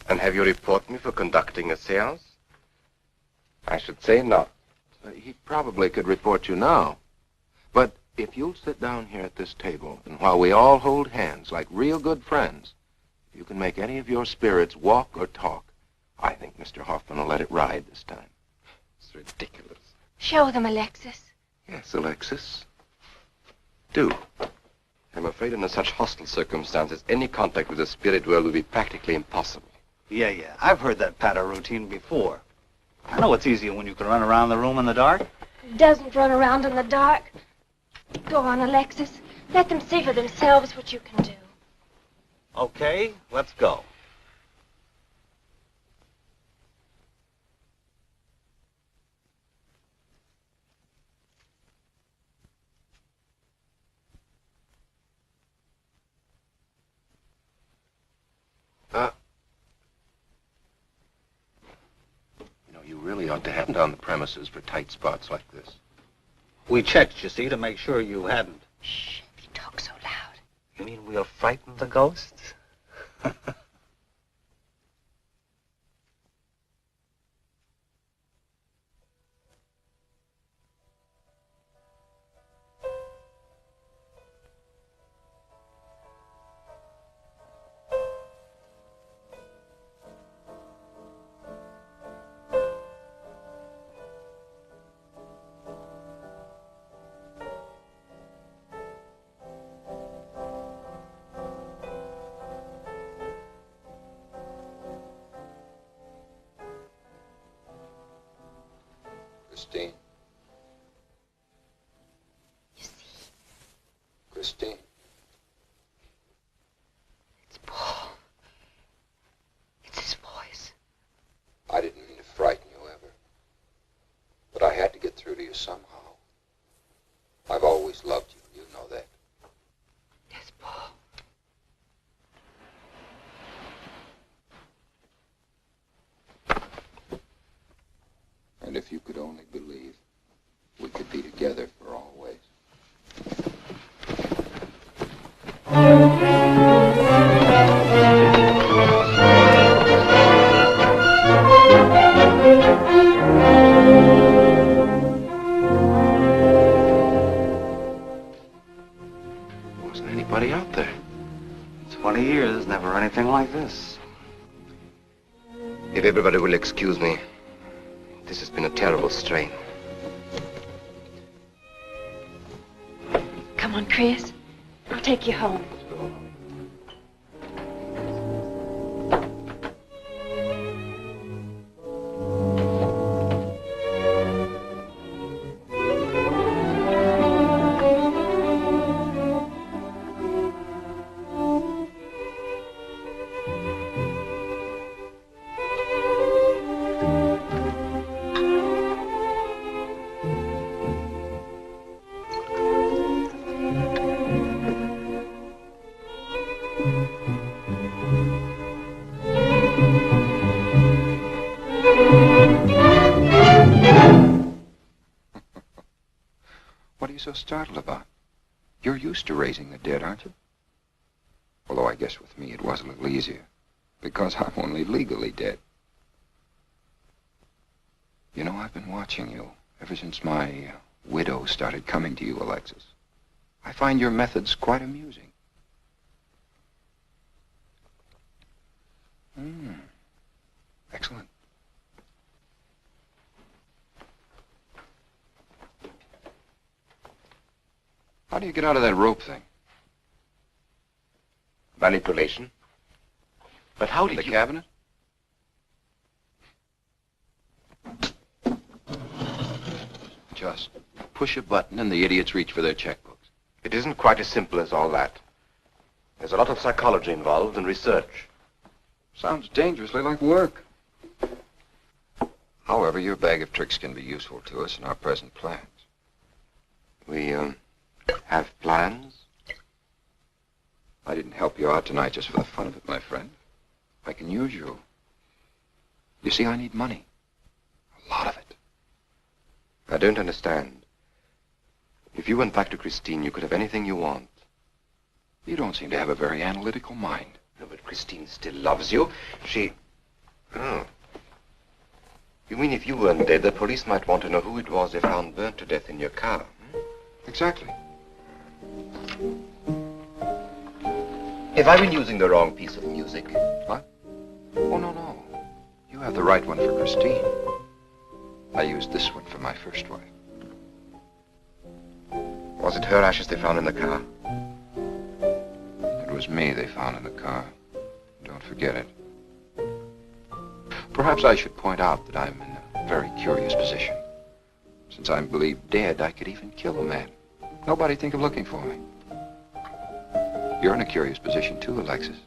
S9: And have you report me for conducting a seance? I should say not.
S5: He probably could report you now. But if you'll sit down here at this table, and while we all hold hands like real good friends, if you can make any of your spirits walk or talk, I think Mr. Hoffman will let it ride this time.
S9: It's ridiculous.
S2: Show them, Alexis.
S5: Yes, Alexis. Do.
S9: I'm afraid under such hostile circumstances, any contact with the spirit world will be practically impossible.
S7: Yeah. I've heard that patter routine before. I know it's easier when you can run around the room in the dark.
S2: Doesn't run around in the dark. Go on, Alexis. Let them see for themselves what you can do.
S7: Okay, let's go.
S5: You really ought to have on the premises for tight spots like this.
S7: We checked, you see, to make sure you hadn't.
S2: Shh, if you talk so loud.
S7: You mean we'll frighten the ghosts?
S6: Christine.
S2: You see,
S6: Christine.
S3: It's Paul. It's his voice.
S6: I didn't mean to frighten you ever. But I had to get through to you somehow. I've always loved you. You know that.
S3: Yes, Paul.
S6: And if you could only believe, we could be together for always.
S5: Wasn't anybody out there.
S7: 20 years, never anything like this.
S9: If everybody will excuse me, this has been a terrible strain.
S2: come on, Chris. I'll take you home.
S6: What are you so startled about? You're used to raising the dead, aren't you? Although I guess with me it was a little easier, because I'm only legally dead. You know, I've been watching you ever since my widow started coming to you, Alexis. I find your methods quite amusing. Excellent. How do you get out of that rope thing?
S9: Manipulation. But how did
S6: The
S9: you...
S6: cabinet? Just push a button and the idiots reach for their checkbooks.
S9: It isn't quite as simple as all that. There's a lot of psychology involved and research.
S6: Sounds dangerously like work. However, your bag of tricks can be useful to us in our present plans.
S9: We, have plans?
S6: I didn't help you out tonight just for the fun of it, my friend. I can use you. You see, I need money. A lot of it.
S9: I don't understand. If you went back to Christine, you could have anything you want.
S6: You don't seem to have a very analytical mind.
S9: No, but Christine still loves you. She... Oh. You mean if you weren't dead, the police might want to know who it was they found burnt to death in your car?
S6: Exactly.
S9: Have I been using the wrong piece of music?
S6: What? Oh, no. You have the right one for Christine. I used this one for my first wife.
S9: Was it her ashes they found in the car?
S6: It was me they found in the car. Don't forget it. Perhaps I should point out that I'm in a very curious position. Since I'm believed dead, I could even kill a man. Nobody'd think of looking for me. You're in a curious position too, Alexis.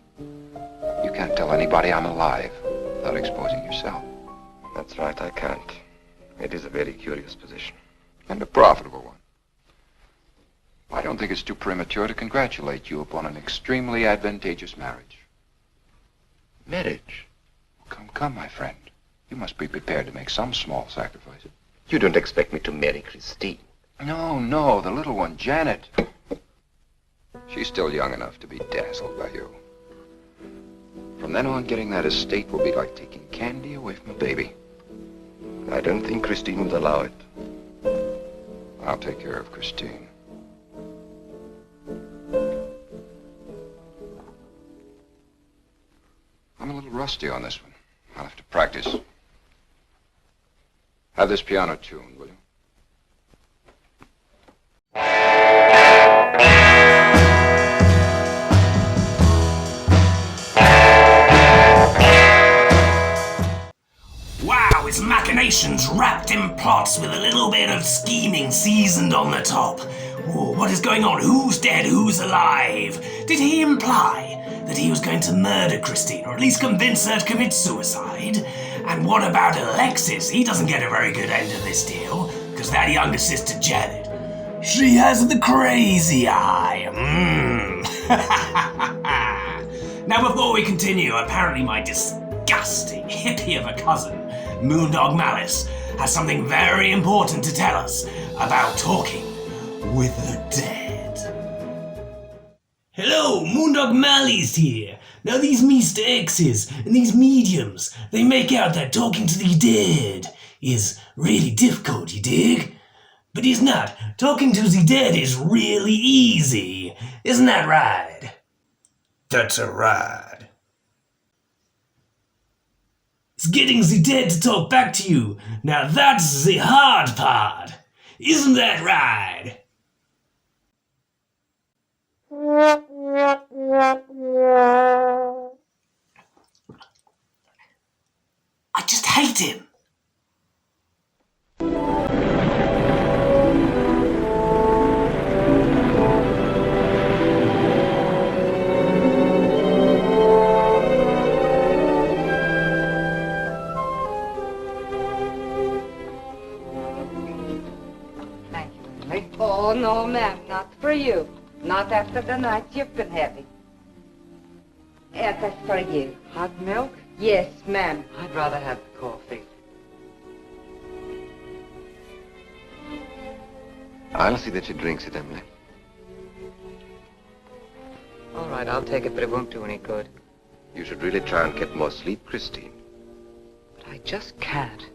S6: You can't tell anybody I'm alive without exposing yourself.
S9: That's right, I can't. It is a very curious position.
S6: And a profitable one. I don't think it's too premature to congratulate you upon an extremely advantageous marriage.
S9: Marriage?
S6: Come, my friend. You must be prepared to make some small sacrifices.
S9: You don't expect me to marry Christine?
S6: No, the little one, Janet. She's still young enough to be dazzled by you. From then on, getting that estate will be like taking candy away from a baby.
S9: I don't think Christine would allow it.
S6: I'll take care of Christine. I'm a little rusty on this one. I'll have to practice. Have this piano tuned, will you?
S1: Wow, his operations wrapped in plots with a little bit of scheming seasoned on the top. Oh, what is going on? Who's dead? Who's alive? Did he imply that he was going to murder Christine, or at least convince her to commit suicide? And what about Alexis? He doesn't get a very good end of this deal, because that younger sister Janet, she has the crazy eye. Now, before we continue, apparently my disgusting hippie of a cousin, Moondog Malice, has something very important to tell us about talking with the dead. Hello, Moondog Malice here. Now these Mr. X's and these mediums, they make out that talking to the dead is really difficult, you dig? But it's not. Talking to the dead is really easy. Isn't that right? That's a ride. It's getting the dead to talk back to you. Now that's the hard part. Isn't that right? I just hate him.
S4: Oh, no, ma'am, not for you. Not after the night you've been having. And that's for you.
S3: Hot milk?
S4: Yes, ma'am.
S3: I'd rather have coffee.
S9: I'll see that she drinks it, Emily.
S3: All right, I'll take it, but it won't do any good.
S9: You should really try and get more sleep, Christine.
S3: But I just can't.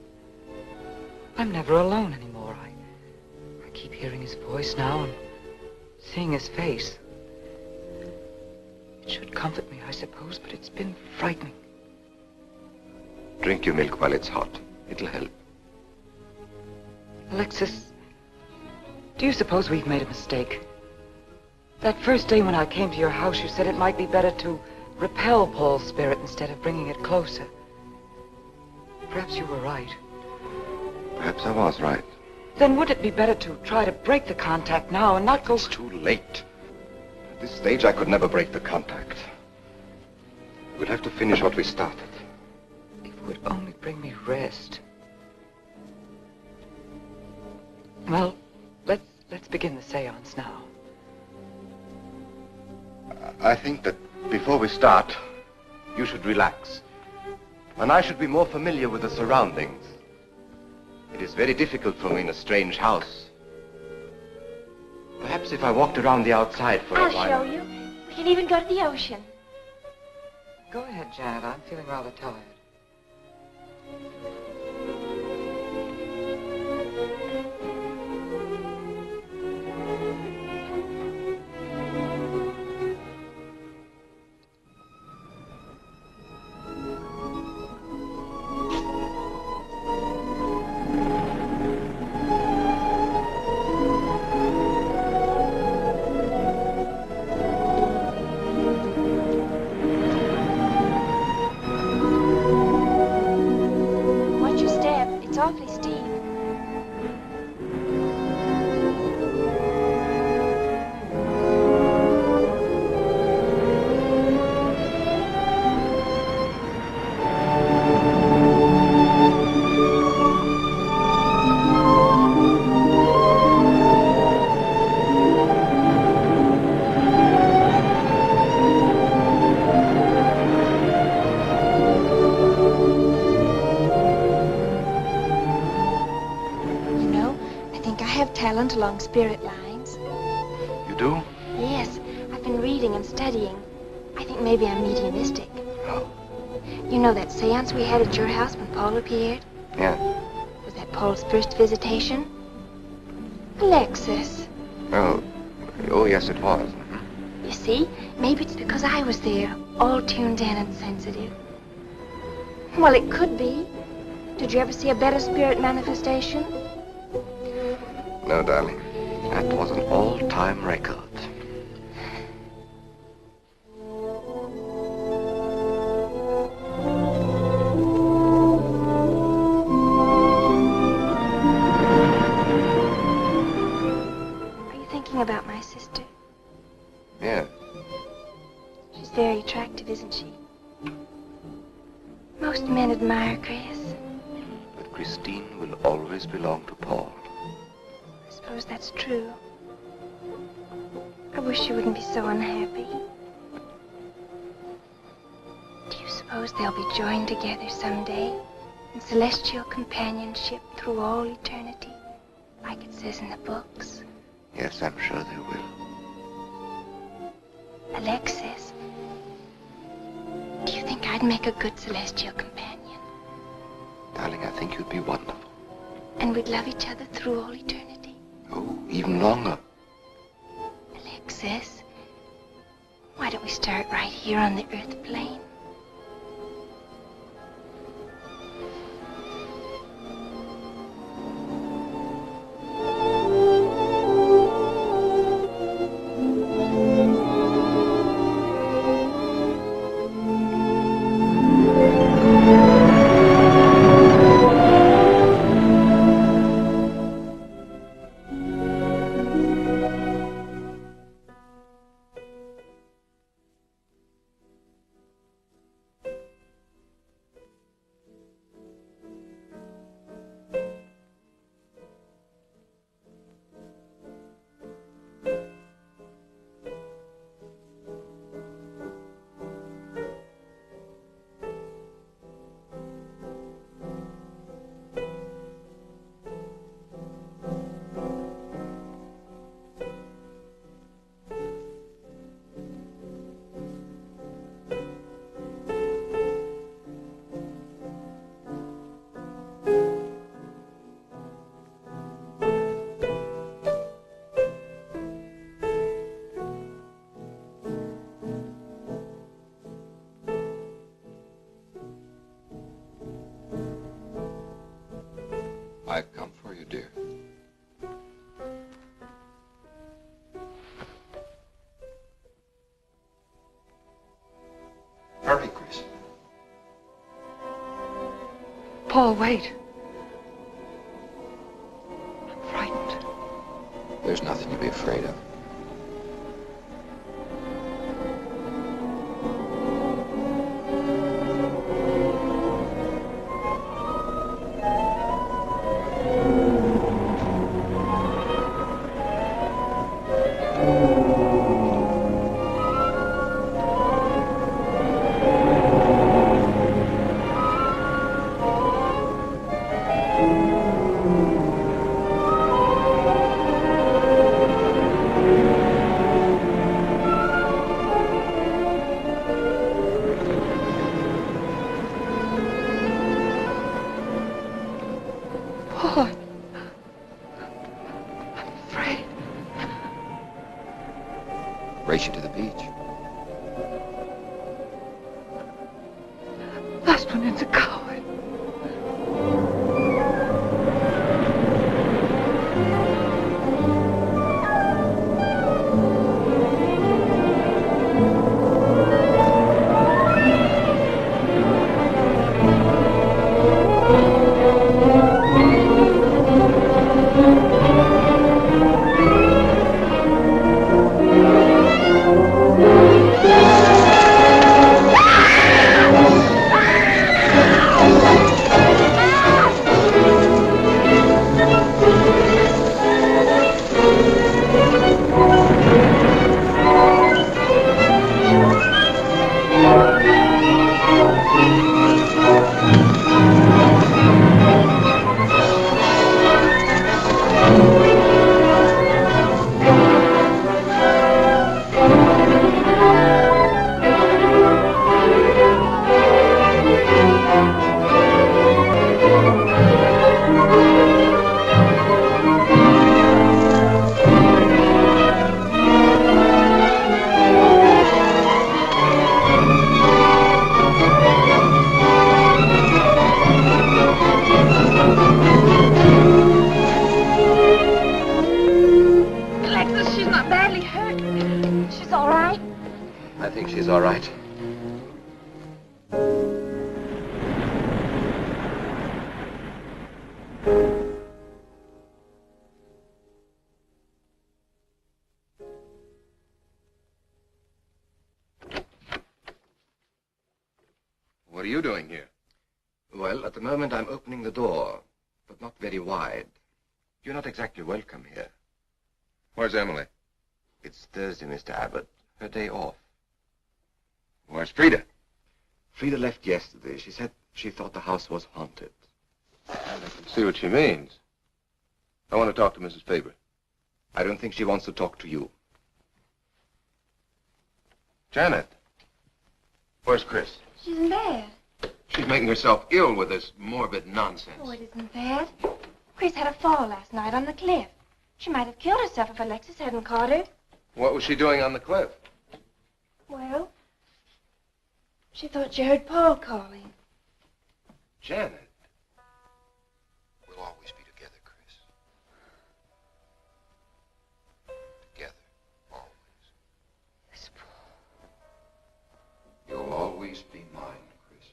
S3: I'm never alone anymore. I keep hearing his voice now and seeing his face. It should comfort me, I suppose, but it's been frightening.
S9: Drink your milk while it's hot. It'll help.
S3: Alexis, do you suppose we've made a mistake? That first day when I came to your house, you said it might be better to repel Paul's spirit instead of bringing it closer. Perhaps you were right.
S9: Perhaps I was right.
S3: Then would it be better to try to break the contact now and not go...
S9: It's too late. At this stage, I could never break the contact. We'll have to finish what we started.
S3: If it would only bring me rest. Well, let's begin the seance now.
S9: I think that before we start, you should relax. And I should be more familiar with the surroundings. It is very difficult for me in a strange house. Perhaps if I walked around the outside for a while...
S2: I'll show you. We can even go to the ocean.
S3: Go ahead, Janet. I'm feeling rather tired.
S2: Along spirit lines.
S9: You do?
S2: Yes, I've been reading and studying. I think maybe I'm mediumistic.
S9: Oh.
S2: You know that seance we had at your house when Paul appeared?
S9: Yeah.
S2: Was that Paul's first visitation? Alexis.
S9: Oh, yes, it was.
S2: You see, maybe it's because I was there, all tuned in and sensitive. Well, it could be. Did you ever see a better spirit manifestation?
S9: No, darling. That was an all-time record.
S2: asking about my sister.
S5: Yeah.
S2: She's very attractive, isn't she? Most men admire Chris.
S9: But Christine will always belong to Paul.
S2: I suppose that's true. I wish she wouldn't be so unhappy. Do you suppose they'll be joined together someday in celestial companionship through all eternity, like it says in the books?
S9: Yes, I'm sure they will.
S2: Alexis, do you think I'd make a good celestial companion?
S9: Darling, I think you'd be wonderful.
S2: And we'd love each other through all eternity?
S9: Oh, even longer.
S2: Alexis, why don't we start right here on the Earth plane?
S6: I've come for you, dear. Hurry, Chris.
S3: Paul, wait. I'm frightened.
S6: There's nothing to be afraid of.
S3: Paul, I'm afraid.
S6: Race you to the beach.
S3: Last one in's a coward.
S8: Alexis, she's not badly hurt. She's all right.
S9: I think she's all right.
S5: are you doing here?
S9: Well, at the moment I'm opening the door, but not very wide. You're not exactly welcome here.
S5: Where's Emily?
S9: It's Thursday, Mr. Abbott. Her day off.
S5: Where's Frida?
S9: Frida left yesterday. She said she thought the house was haunted.
S5: I can see what she means. I want to talk to Mrs. Faber.
S9: I don't think she wants to talk to you.
S5: Janet. Where's Chris?
S2: She's in bed.
S5: She's making herself ill with this morbid nonsense.
S2: Oh, it isn't bad. Chris had a fall last night on the cliff. She might have killed herself if Alexis hadn't caught her.
S5: What was she doing on the cliff?
S2: Well, she thought she heard Paul calling.
S5: Janet.
S6: We'll always be together, Chris. Together, always.
S3: This Paul.
S6: You'll always be mine, Chris.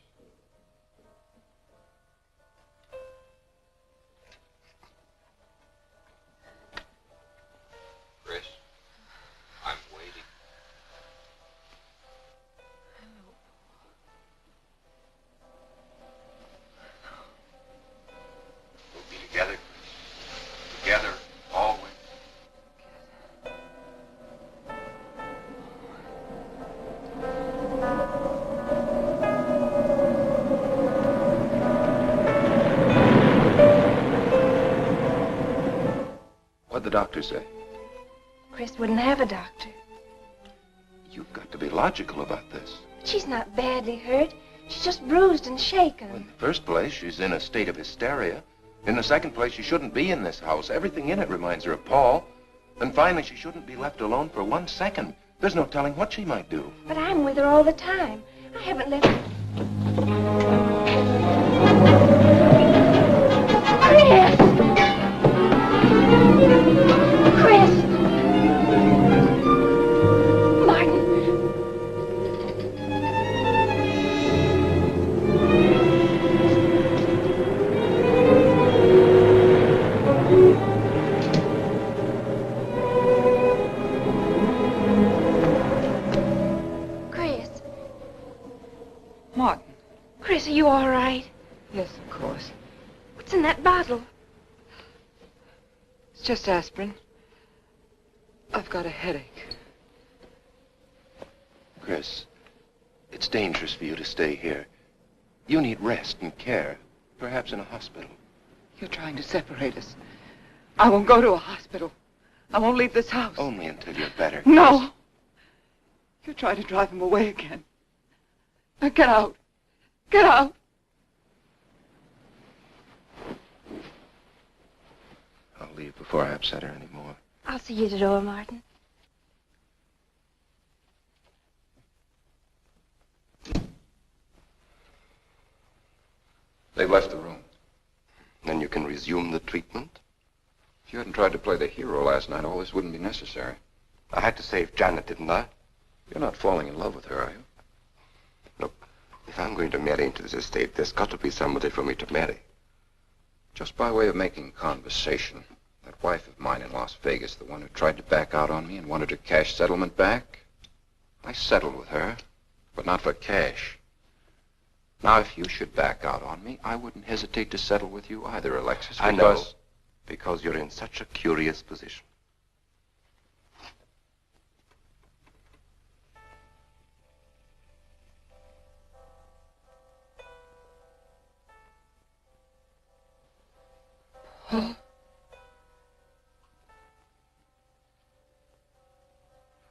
S6: Chris, I'm waiting. We'll be together, Chris. Together, always.
S5: What'd the doctor say?
S2: Chris wouldn't have a doctor.
S5: You've got to be logical about this.
S2: But she's not badly hurt. She's just bruised and shaken.
S5: In the first place, she's in a state of hysteria. In the second place, she shouldn't be in this house. Everything in it reminds her of Paul. And finally, she shouldn't be left alone for 1 second. There's no telling what she might do.
S2: But I'm with her all the time. I haven't left her. Chris! Chris! Martin! Chris!
S3: Martin.
S2: Chris, are you all right?
S3: Yes, of course.
S2: What's in that bottle?
S3: It's just aspirin. I've got a headache.
S5: Chris, it's dangerous for you to stay here. You need rest and care, perhaps in a hospital.
S3: You're trying to separate us. I won't go to a hospital. I won't leave this house.
S5: Only until you're better.
S3: No! You're trying to drive him away again. Now get out. Get out.
S5: I'll leave before I upset her anymore.
S2: I'll see you at the door, Martin.
S6: They've left the room.
S9: Then you can resume the treatment?
S6: If you hadn't tried to play the hero last night, all this wouldn't be necessary.
S9: I had to save Janet, didn't I?
S6: You're not falling in love with her, are you?
S9: Look, if I'm going to marry into this estate, there's got to be somebody for me to marry.
S6: Just by way of making conversation, that wife of mine in Las Vegas, the one who tried to back out on me and wanted her cash settlement back, I settled with her, but not for cash. Now, if you should back out on me, I wouldn't hesitate to settle with you either, Alexis,
S9: I know, because you're in such a curious position.
S3: Paul.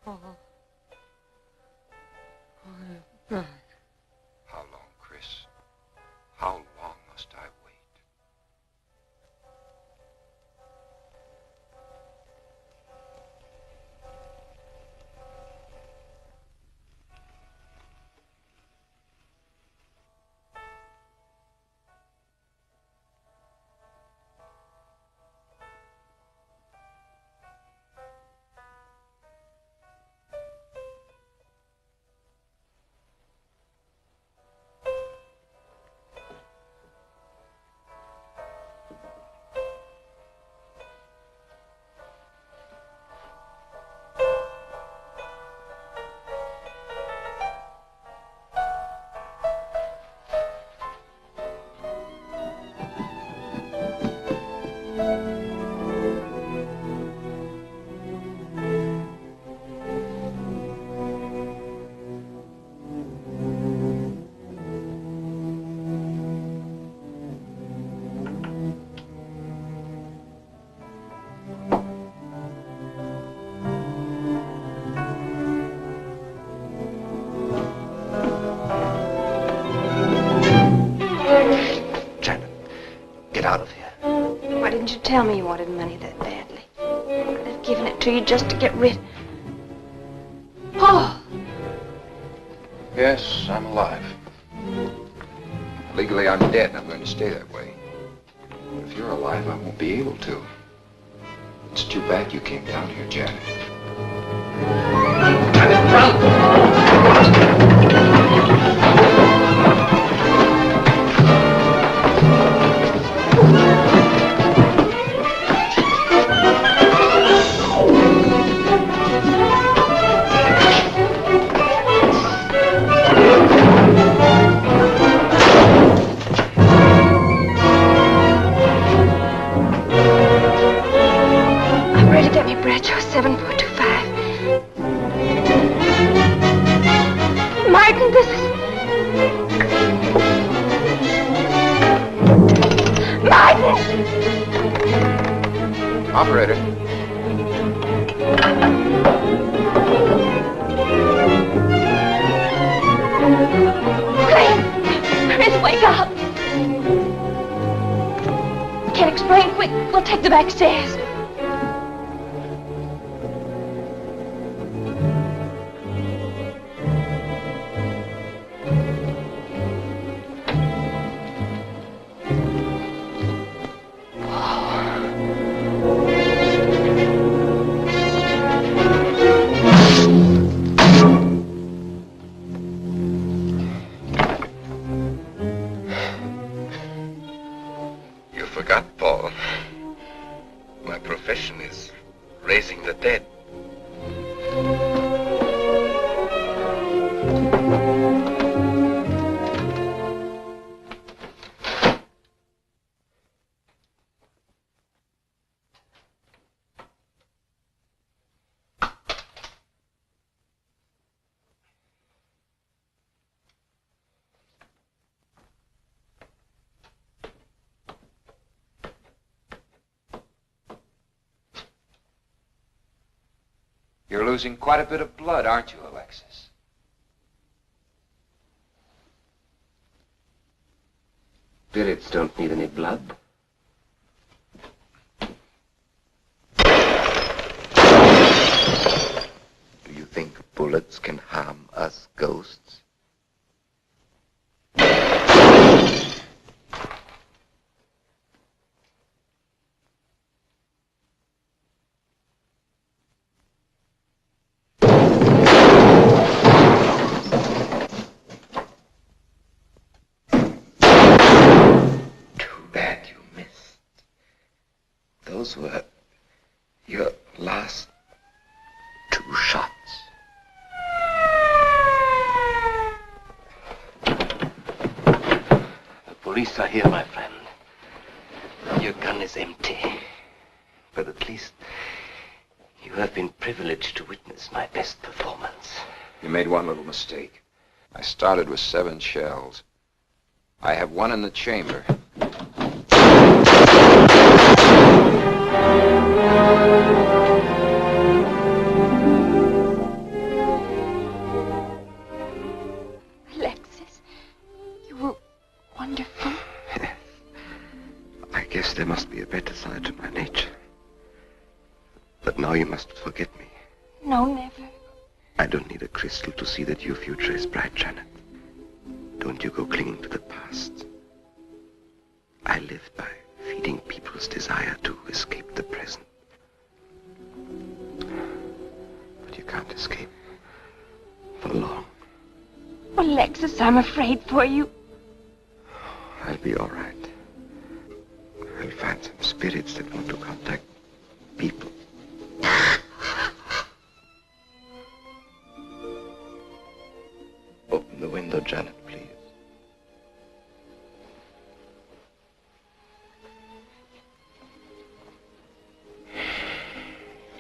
S3: Paul. Paul.
S6: How long, Chris? How long must I wait?
S2: wanted money that badly. I'd have given it to you just to get rid. Paul!
S6: Yes, I'm alive. Legally, I'm dead, and I'm going to stay that way. But if you're alive, I won't be able to. It's too bad you came down here, Janet.
S5: Janet, run!
S2: I'm ready to get me Bradshaw 7425. Martin, this is... Martin!
S6: Operator.
S2: Chris, wake up! Can't explain. Quick, we'll take the back stairs.
S5: You forgot, Paul. My profession is raising the dead.
S6: You're losing quite a bit of blood, aren't you, Alexis?
S9: Spirits don't need any blood. Do you think bullets can harm us ghosts? Those were your last 2 shots. The police are here, my friend. Your gun is empty. But at least you have been privileged to witness my best performance.
S6: You made one little mistake. I started with 7 shells. I have 1 in the chamber.
S2: Alexis, you were wonderful.
S9: I guess there must be a better side to my nature. But now you must forget me.
S2: No, never.
S9: I don't need a crystal to see that your future is bright, Janet. Don't you go clinging to the past. I lived by feeding people's desire to escape the present. But you can't escape for long.
S2: Alexis, I'm afraid for you.
S9: I'll be all right. I'll find some spirits that want to contact people. Open the window, Janet, please.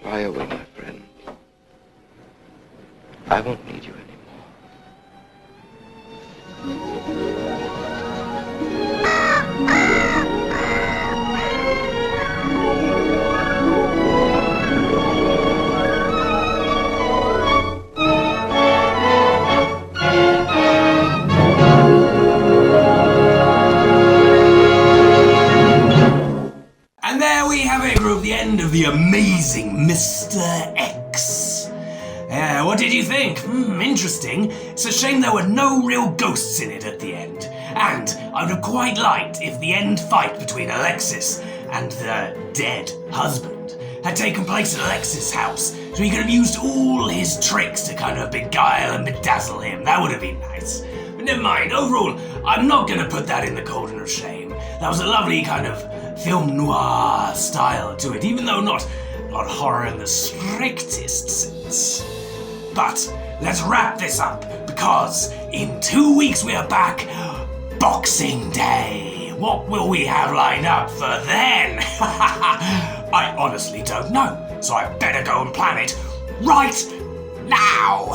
S9: Fly away, my friend. I won't need you anymore.
S1: And there we have it, group. amazing Mr. X. What did you think? Interesting. It's a shame there were no real ghosts in it at the end. And I would have quite liked if the end fight between Alexis and the dead husband had taken place at Alexis' house, so he could have used all his tricks to kind of beguile and bedazzle him. That would have been nice. But never mind. Overall, I'm not going to put that in the cauldron of shame. That was a lovely kind of film noir style to it, even though not horror in the strictest sense. But let's wrap this up, because in 2 weeks we are back, Boxing Day. What will we have lined up for then? I honestly don't know, so I better go and plan it right now.